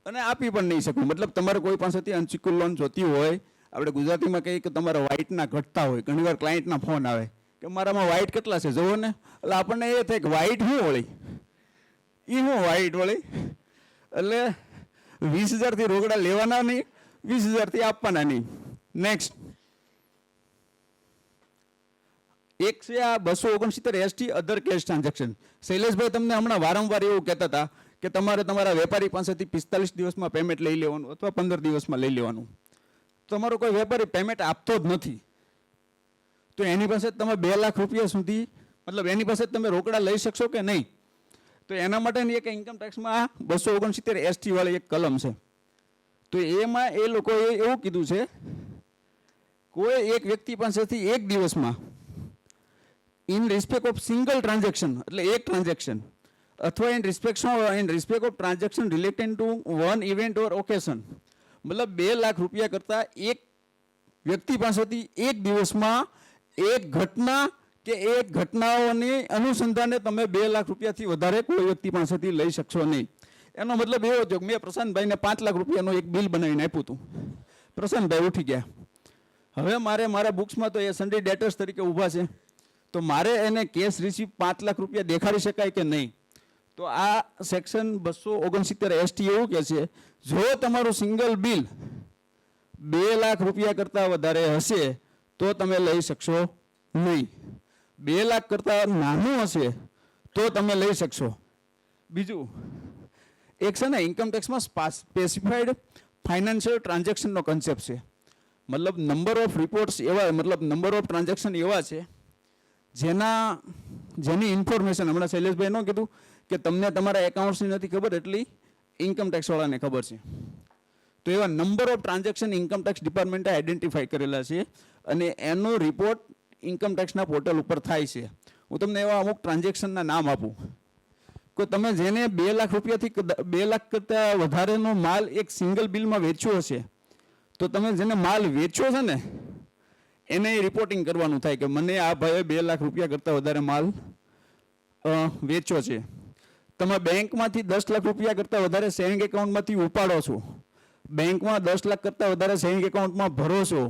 અને આપી પણ નહીં શકો. મતલબ તમારે કોઈ પાસેથી અનસિક્યોર્ડ લોન જોતી હોય, આપણે ગુજરાતીમાં કહીએ કે તમારા વ્હાઇટના ઘટતા હોય. ઘણીવાર ક્લાયન્ટના ફોન આવે કે મારામાં વ્હાઇટ કેટલા છે જુઓ ને. એટલે આપણને એ થાય કે વ્હાઇટ શું વળી, એ શું વ્હાઇટ વળી. એટલે 20,000થી રોકડા લેવાના નહીં, 20,000થી આપવાના નહીં. નેક્સ્ટ એક છે આ 269ST અધર કેશ ટ્રાન્ઝેક્શન. શૈલેષભાઈ તમને હમણાં વારંવાર એવું કહેતા હતા કે તમારે તમારા વેપારી પાસેથી 45 દિવસમાં પેમેન્ટ લઈ લેવાનું અથવા 15 દિવસમાં લઈ લેવાનું. તમારો કોઈ વેપારી પેમેન્ટ આપતો જ નથી તો એની પાસે તમે 2 લાખ રૂપિયા સુધી મતલબ એની પાસે તમે રોકડા લઈ શકશો કે નહીં? તો એના માટેની એક ઇન્કમ ટેક્સમાં 269ST વાળી એક કલમ છે. તો એમાં એ લોકોએ એવું કીધું છે કોઈ એક વ્યક્તિ પાસેથી એક દિવસમાં in respect of single transaction એટલે એક ટ્રાન્ઝેક્શન અથવા in respect of transaction related to one event or occasion, મતલબ 2 લાખ રૂપિયા કરતાં એક વ્યક્તિ પાસેથી એક દિવસમાં એક ઘટના કે એક ઘટનાઓની અનુસંધાને તમે 2 લાખ રૂપિયાથી વધારે કોઈ વ્યક્તિ પાસેથી લઈ શકશો નહીં. એનો મતલબ એવો થયો કે મેં પ્રશાંતભાઈને 5 લાખ રૂપિયાનું એક બિલ બનાવીને આપ્યું હતું. પ્રશાંતભાઈ ઉઠી ગયા. હવે મારે મારા બુક્સમાં તો એ સન્ડે ડેટર્સ તરીકે ઊભા છે તો મારે એને કેશ રિસીપ 5 લાખ રૂપિયા દેખાડી શકાય કે નહીં? તો આ સેક્શન 269ST એવું કહે છે જો તમારું સિંગલ બિલ 2 લાખ રૂપિયા કરતાં વધારે હશે તો તમે લઈ શકશો નહીં. 2 લાખ કરતાં નાનું હશે તો તમે લઈ શકશો. બીજું એક છે ને ઇન્કમ ટેક્સમાં સ્પેસિફાઈડ ફાઇનાન્શિયલ ટ્રાન્ઝેક્શનનો કન્સેપ્ટ છે. મતલબ નંબર ઓફ રિપોર્ટ્સ એવા, મતલબ નંબર ઓફ ટ્રાન્ઝેક્શન એવા છે જેની ઇન્ફોર્મેશન, હમણાં શૈલેષભાઈ ન કીધું કે તમને તમારા એકાઉન્ટ્સની નથી ખબર એટલી ઇન્કમ ટેક્સવાળાને ખબર છે. તો એવા number of transaction income tax ડિપાર્ટમેન્ટે આઈડેન્ટિફાઈ કરેલા છે અને એનો રિપોર્ટ ઇન્કમ ટેક્સના પોર્ટલ ઉપર થાય છે. હું તમને એવા અમુક ટ્રાન્ઝેક્શનના નામ આપું કે તમે જેને 2 લાખ રૂપિયાથી 2 લાખ કરતાં વધારેનો માલ એક સિંગલ બિલમાં વેચ્યો હશે, તો તમે જેને માલ વેચ્યો છે ને એને રિપોર્ટિંગ કરવાનું થાય કે મને આ ભાઈએ 2 લાખ રૂપિયા કરતાં વધારે માલ વેચ્યો છે. તમે બેંકમાંથી 10 લાખ રૂપિયા કરતાં વધારે સેવિંગ એકાઉન્ટમાંથી ઉપાડો છો, બેંકમાં 10 લાખ કરતાં વધારે સેવિંગ એકાઉન્ટમાં ભરો છો,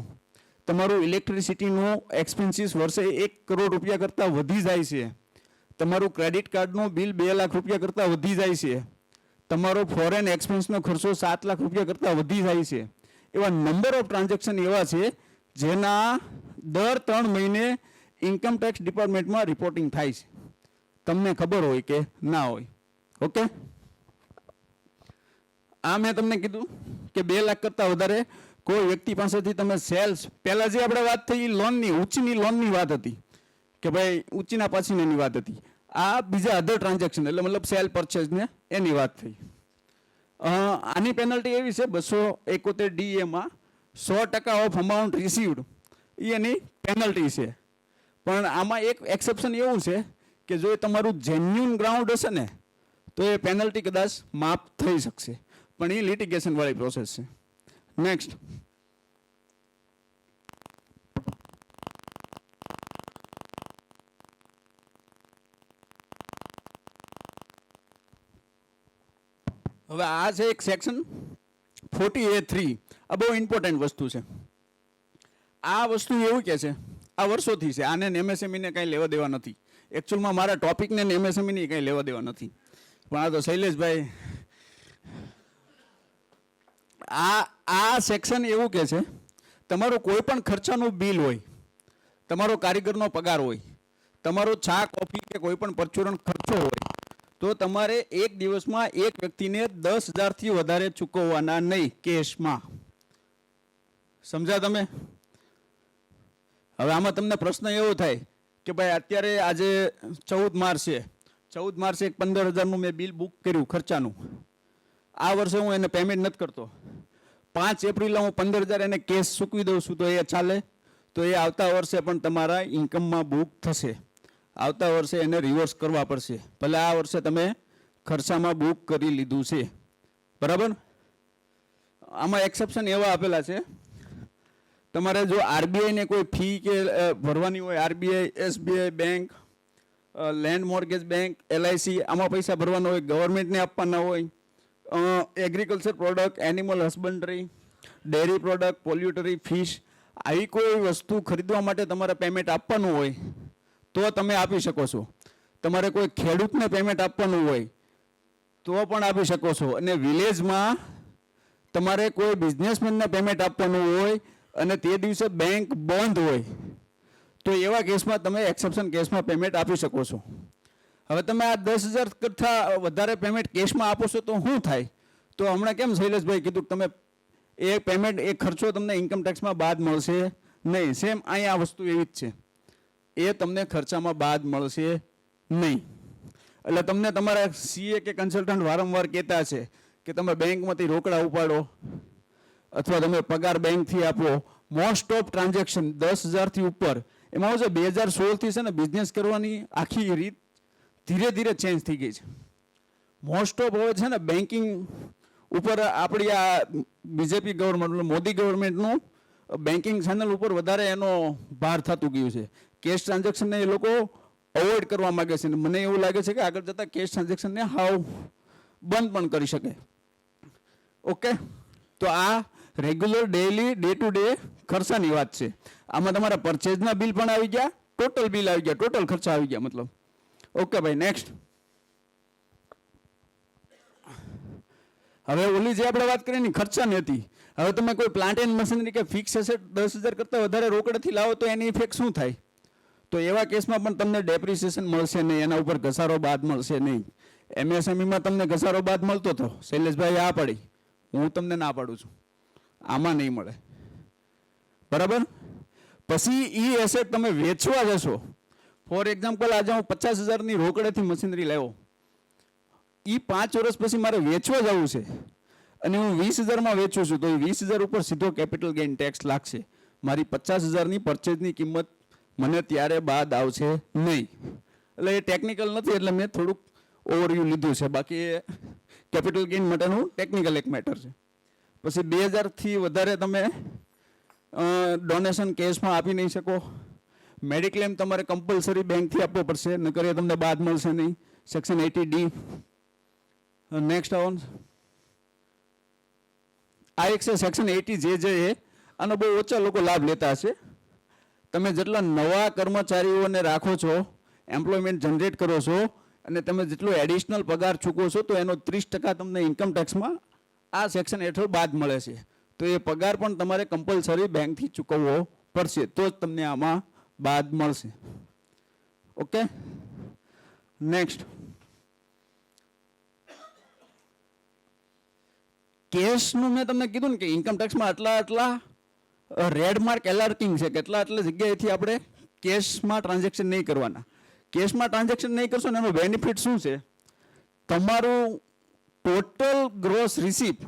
તમારું ઇલેક્ટ્રિસિટીનું એક્સપેન્સીસ વર્ષે 1 કરોડ રૂપિયા કરતાં વધી જાય છે, તમારું ક્રેડિટ કાર્ડનું બિલ 2 લાખ રૂપિયા કરતાં વધી જાય છે, તમારો ફોરેન એક્સપેન્સનો ખર્ચો 7 લાખ રૂપિયા કરતાં વધી જાય છે. એવા નંબર ઓફ ટ્રાન્ઝેક્શન એવા છે જેના દર 3 મહિને ઇન્કમ ટેક્સ ડિપાર્ટમેન્ટમાં રિપોર્ટિંગ થાય છે. તમને ખબર હોય કે ના હોય. ઓકે, આ મેં તમને કીધું કે 2 લાખ કરતાં વધારે કોઈ વ્યક્તિ પાસેથી તમે સેલ્સ, પહેલાં જે આપણે વાત થઈ લોનની, ઊંચીની લોનની વાત હતી કે ભાઈ ઊંચીના પછીની વાત હતી. આ બીજા અધર ટ્રાન્ઝેક્શન એટલે મતલબ સેલ પરચેઝ ને એની વાત થઈ. આની પેનલ્ટી એવી છે 271 DA-માં 100% of amount received A any penalty છે. પણ આમાં એક એક્સેપ્શન એવું છે કે જો એ તમારું જેન્યુન ગ્રાઉન્ડ હશે ને તો એ પેનલ્ટી કદાચ માફ થઈ શકશે, પણ એ લિટિગેશન વાળી પ્રોસેસ છે. નેક્સ્ટ, હવે આ છે એક સેક્શન 40A3. આ બહુ ઇમ્પોર્ટન્ટ વસ્તુ છે. આ વસ્તુ એવું કે છે, આ વર્ષોથી છે, આને એમએસએમઈને કાંઈ લેવા દેવા નથી. એકચ્યુઅલમાં મારા ટોપિકને એમએસએમઈને કાંઈ લેવા દેવા નથી, પણ આ તો શૈલેષભાઈ, આ સેક્શન એવું કે છે તમારું કોઈ પણ ખર્ચાનું બિલ હોય, તમારો કારીગરનો પગાર હોય, તમારો ચા કોફી કે કોઈ પણ પરચુરણ ખર્ચો હોય, તો તમારે એક દિવસમાં એક વ્યક્તિને 10,000થી વધારે ચૂકવવાના નહીં કેશમાં. સમજ્યા તમે? હવે આમાં તમને પ્રશ્ન એવો થાય કે ભાઈ અત્યારે આજે 14 માર્ચ છે, 14 માર્ચે એક 15,000નું મેં બિલ બુક કર્યું ખર્ચાનું, આ વર્ષે હું એને પેમેન્ટ નથી કરતો, 5 એપ્રિલે હું 15,000 એને કેશ ચૂકવી દઉં છું, તો એ ચાલે? તો એ આવતા વર્ષે પણ તમારા ઇન્કમમાં બુક થશે. આવતા વર્ષે એને રિવર્સ કરવા પડશે, ભલે આ વર્ષે તમે ખર્ચામાં બુક કરી લીધું છે. બરાબર? આમાં એક્સેપ્શન એવા આપેલા છે, તમારે જો આરબીઆઈને કોઈ ફી કે ભરવાની હોય, RBI, SBI bank, land mortgage bank, LIC, આમાં પૈસા ભરવાના હોય, ગવર્મેન્ટને આપવાના હોય, agriculture product, animal husbandry, dairy product, poultry, fish, આવી કોઈ વસ્તુ ખરીદવા માટે તમારે પેમેન્ટ આપવાનું હોય તો તમે આપી શકો છો. તમારે કોઈ ખેડૂતને પેમેન્ટ આપવાનું હોય તો પણ આપી શકો છો. અને વિલેજમાં તમારે કોઈ બિઝનેસમેનને પેમેન્ટ આપવાનું હોય અને તે દિવસે બેંક બંધ હોય તો એવા કેસમાં તમે એક્સેપ્શન કેસમાં પેમેન્ટ આપી શકો છો. હવે તમે આ 10,000 કરતાં વધારે પેમેન્ટ કેશમાં આપો છો તો શું થાય? તો હમણાં કેમ શૈલેષભાઈ કીધું કે તમે એ પેમેન્ટ, એ ખર્ચો તમને ઇન્કમ ટેક્સમાં બાદ મળશે નહીં. સેમ અહીંયા આ વસ્તુ એવી જ છે, એ તમને ખર્ચામાં બાદ મળશે નહીં. એટલે તમને તમારા સીએ કે કન્સલ્ટન્ટ વારંવાર કહેતા છે કે તમે બેંકમાંથી રોકડા ઉપાડો અથવા તમે પગાર બેંકથી આપો. મોસ્ટ ઓફ ટ્રાન્ઝેક્શન 10,000થી ઉપર, એમાં શું છે 2016થી છે ને બિઝનેસ કરવાની આખી રીત ધીરે ધીરે ચેન્જ થઈ ગઈ છે. મોસ્ટ ઓફ હવે છે ને બેન્કિંગ ઉપર આપણી આ બીજેપી ગવર્મેન્ટ, મોદી ગવર્મેન્ટનું બેન્કિંગ ચેનલ ઉપર વધારે એનો ભાર થતું ગયું છે. કેશ ટ્રાન્ઝેક્શનને એ લોકો અવોઇડ કરવા માગે છે. મને એવું લાગે છે કે આગળ જતાં કેશ ટ્રાન્ઝેક્શનને હાવ બંધ પણ કરી શકે. ઓકે, તો આ regular daily day to day ખર્ચાની વાત છે. આમાં તમારા પરચેઝના બિલ પણ આવી ગયા, ટોટલ બિલ આવી ગયા, ટોટલ ખર્ચા આવી ગયા મતલબ. ઓકે ભાઈ, નેક્સ્ટ. હવે ઓલી જે આપણે વાત કરી ને ખર્ચાની હતી, હવે તમે કોઈ પ્લાન્ટ એન્ડ મશીનરી કે ફિક્સ એસેટ 10,000 કરતાં વધારે રોકડથી લાવો તો એની ઇફેક્ટ શું થાય? તો એવા કેસમાં પણ તમને ડેપ્રિસિએશન મળશે નહીં, એના ઉપર ઘસારો બાદ મળશે નહીં. એમએસએમઈમાં તમને ઘસારો બાદ મળતો હતો, શૈલેષભાઈ આ પડી, હું તમને ના પાડું છું, આમાં નહીં મળે. બરાબર. પછી એ એસેટ તમે વેચવા જશો. ફોર એક્ઝામ્પલ, આજે હું 50,000ની રોકડેથી મશીનરી લાવ્યો, એ 5 વર્ષ પછી મારે વેચવા જવું છે અને હું 20,000માં વેચું છું, તો એ 20,000 ઉપર સીધો કેપિટલ ગેઇન ટેક્સ લાગશે. મારી 50,000ની પરચેઝની કિંમત મને ત્યારે બાદ આવશે નહીં. એટલે એ ટેકનિકલ નથી, એટલે મેં થોડુંક ઓવરવ્યૂ લીધું છે. બાકી એ કેપિટલ ગેઇન માટેનું ટેકનિકલ એક મેટર છે. પછી 2,000થી વધારે તમે ડોનેશન કેશમાં આપી નહીં શકો. મેડિક્લેમ તમારે કમ્પલસરી બેંકથી આપવો પડશે, નકર એ તમને બાદ મળશે નહીં. Section 80D. નેક્સ્ટ આવો. આ એક છે સેક્શન 80JJ. આનો બહુ ઓછા લોકો લાભ લેતા હશે. તમે જેટલા નવા કર્મચારીઓને રાખો છો, એમ્પ્લોયમેન્ટ જનરેટ કરો છો, અને તમે જેટલો એડિશનલ પગાર ચૂકવો છો, તો એનો 30% તમને ઇન્કમ ટેક્સમાં આ સેક્શન હેઠળ બાદ મળે છે. તો એ પગાર પણ તમારે કમ્પલસરી બેંકથી ચૂકવવો પડશે, તો જ તમને આમાં બાદ મળશે. ઓકે. નેક્સ્ટ, કેશનું મેં તમને કીધું ને કે ઇન્કમ ટેક્સમાં આટલા રેડ માર્ક એલાર્કિંગ છે, કેટલા જગ્યાએથી આપણે કેશમાં ટ્રાન્ઝેક્શન નહીં કરવાના. કેશમાં ટ્રાન્ઝેક્શન નહીં કરશો ને એનો બેનિફિટ શું છે? તમારું ટોટલ ગ્રોસ રિસીપ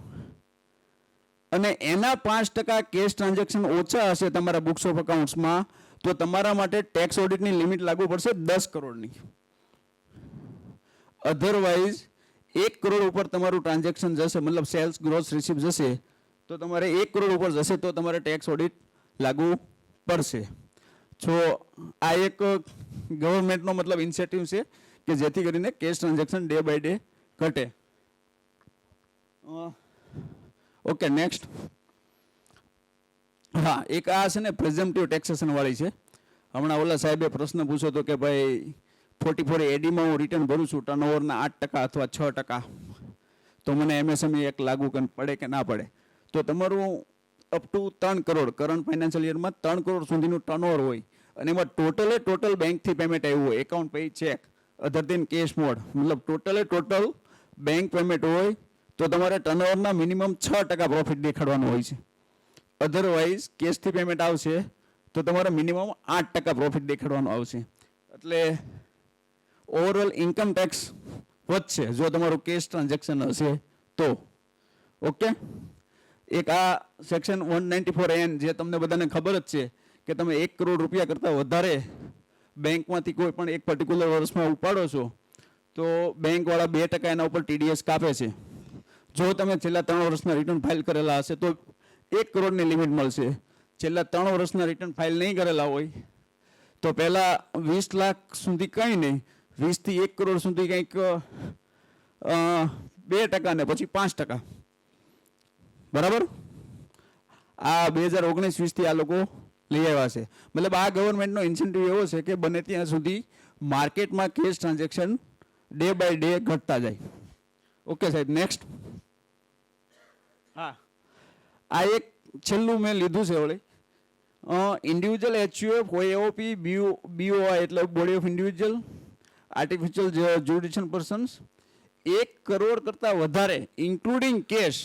અને એના 5% કેશ ટ્રાન્ઝેક્શન ઓછા હશે તમારા બુક્સ ઓફ અકાઉન્ટ્સમાં, તો તમારા માટે ટેક્સ ઓડિટની લિમિટ લાગુ પડશે 10 કરોડની. અધરવાઇઝ 1 કરોડ ઉપર તમારું ટ્રાન્ઝેક્શન જશે, મતલબ સેલ્સ ગ્રોસ રિસીપ જશે, તો તમારે 1 કરોડ ઉપર જશે તો તમારે ટેક્સ ઓડિટ લાગુ પડશે. જો આ એક ગવર્મેન્ટનો મતલબ ઇન્સેન્ટિવ છે કે જેથી કરીને cash transaction day by day ઘટે. ઓકે. નેક્સ્ટ. હા, એક આ છે ને પ્રેઝમ્પટિવ ટેક્સેશન વાળી છે. હમણાં ઓલા સાહેબે પ્રશ્ન પૂછ્યો હતો કે ભાઈ 44AD માં હું રિટર્ન ભરું છું ટર્નઓવરના 8% અથવા 6%, તો મને એમએસએમઈ એક લાગુ પડે કે ના પડે? તો તમારું up to 3 crore current financial યરમાં 3 કરોડ સુધીનું ટર્નઓવર હોય અને એમાં ટોટલ બેંકથી પેમેન્ટ આવ્યું હોય, એકાઉન્ટ પે ચેક અધર દેન કેશ મોડ, મતલબ ટોટલ બેંક પેમેન્ટ હોય, તો તમારે ટર્નઓવરના મિનિમમ 6% પ્રોફિટ દેખાડવાનું હોય છે. અધરવાઇઝ કેશથી પેમેન્ટ આવશે તો તમારે મિનિમમ 8% પ્રોફિટ દેખાડવાનું આવશે. એટલે ઓવરઓલ ઇન્કમ ટેક્સ વધશે જો તમારું કેશ ટ્રાન્ઝેક્શન હશે તો. ઓકે. એક આ સેક્શન 194N જે તમને બધાને ખબર જ છે કે તમે 1 કરોડ રૂપિયા કરતાં વધારે બેંકમાંથી કોઈ પણ એક પર્ટિક્યુલર વર્ષમાં ઉપાડો છો તો બેંકવાળા 2% એના ઉપર TDS કાપે છે. જો તમે છેલ્લા 3 વર્ષના રિટર્ન ફાઇલ કરેલા હશે તો 1 કરોડની લિમિટ મળશે. છેલ્લા 3 વર્ષના રિટર્ન ફાઇલ નહીં કરેલા હોય તો પહેલાં 20 લાખ સુધી કંઈ નહીં, 20 થી 1 કરોડ સુધી કંઈક 2% ને પછી 5%. બરાબર. આ 2019-20થી આ લોકો લઈ આવ્યા છે. મતલબ આ ગવર્મેન્ટનો ઇન્સેન્ટિવ એવો છે કે બને ત્યાં સુધી માર્કેટમાં cash transaction day by day ઘટતા જાય. ઓકે સાહેબ. નેક્સ્ટ. હા, આ એક છેલ્લું મેં લીધું છે ઓલે ઇન્ડિવિજ્યુઅલ HUF, OAOP, BOI એટલે body of individual artificial judicial persons 1 crore કરતાં વધારે ઇન્ક્લુડિંગ કેશ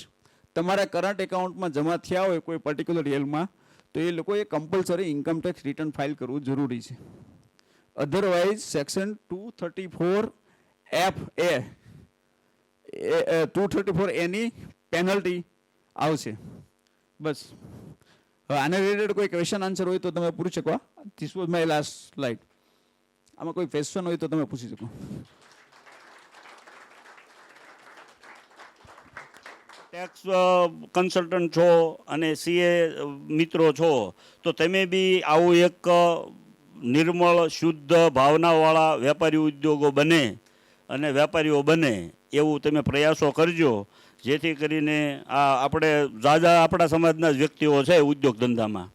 તમારા કરંટ એકાઉન્ટમાં જમા થયા હોય કોઈ પર્ટિક્યુલર યરમાં, તો એ લોકોએ compulsory income tax return file કરવું જરૂરી છે. અધરવાઇઝ સેક્શન 234FA 234A ની પેનલ્ટી આવશે. બસ. હવે આને રિલેટેડ કોઈ ક્વેશ્ચન આન્સર હોય તો તમે પૂછી શકો. This was my last slide. આમાં કોઈ ક્વેશ્ચન હોય તો તમે પૂછી શકો. ટેક્સ કન્સલ્ટન્ટ છો અને CA મિત્રો છો, તો તમે બી આવું એક નિર્મળ શુદ્ધ ભાવનાવાળા વેપારી ઉદ્યોગો બને અને વેપારીઓ બને એવું તમે પ્રયાસો કરજો, જેથી કરીને આપણે આપણા સમાજના જ વ્યક્તિઓ છે ઉદ્યોગ ધંધામાં,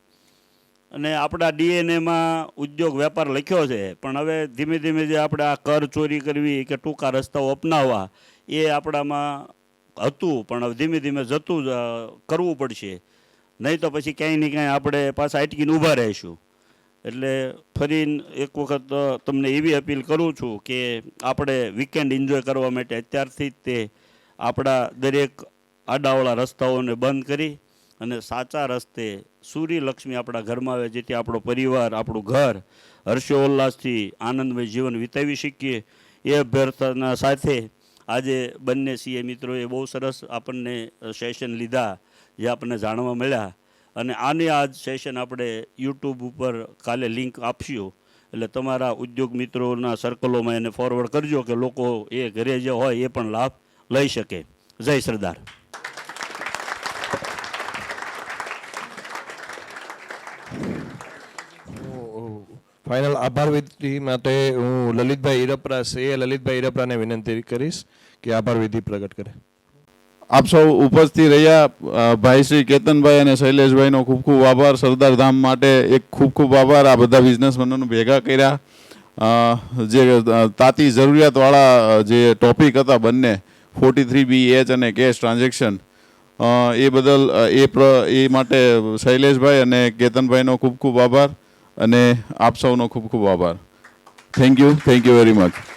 અને આપણા DNAમાં ઉદ્યોગ વેપાર લખ્યો છે, પણ હવે ધીમે ધીમે જે આપણે આ કર ચોરી કરવી કે ટૂંકા રસ્તાઓ અપનાવવા એ આપણામાં હતું, પણ હવે ધીમે ધીમે જતું કરવું પડશે, નહીં તો પછી ક્યાંય ને ક્યાંય આપણે પાછા અટકીને ઊભા રહીશું. એટલે ફરી એક વખત તમને એવી અપીલ કરું છું કે આપણે વીકેન્ડ એન્જોય કરવા માટે અત્યારથી જ તે આપણા દરેક આડાવાળા રસ્તાઓને બંધ કરી અને સાચા રસ્તે સૂર્યલક્ષ્મી આપણા ઘરમાં આવે, જેથી આપણો પરિવાર, આપણું ઘર હર્ષોલ્લાસથી આનંદમય જીવન વિતાવી શકીએ. એ અભ્યર્થના સાથે આજે બંને સીએ મિત્રોએ બહુ સરસ આપણને સેશન લીધા, જે આપણને જાણવા મળ્યા. અને આને આજ સેશન આપણે યુટ્યુબ ઉપર કાલે લિંક આપશું, એટલે તમારા ઉદ્યોગ મિત્રોના સર્કલોમાં એને ફોરવર્ડ કરજો કે લોકો એ ઘરે જે હોય એ પણ લાભ લઈ શકે. જય સરદાર. ફાઇનલ આભાર વિધિ માટે હું લલિતભાઈ ઈરપરા છે, લલિતભાઈ ઈરપરાને વિનંતી કરીશ કે આભાર વિધિ પ્રગટ કરે. આપ સૌ ઉપસ્થિત રહ્યા ભાઈ શ્રી કેતનભાઈ અને શૈલેષભાઈનો ખૂબ ખૂબ આભાર. સરદાર ધામ માટે એક ખૂબ ખૂબ આભાર. આ બધા બિઝનેસમેનોને ભેગા કર્યા, જે તાતી જરૂરિયાતવાળા જે ટોપિક હતા બંને 43BH અને કેશ ટ્રાન્ઝેક્શન, એ બદલ એ માટે શૈલેષભાઈ અને કેતનભાઈનો ખૂબ ખૂબ આભાર અને આપ સૌનો ખૂબ ખૂબ આભાર. Thank you very much.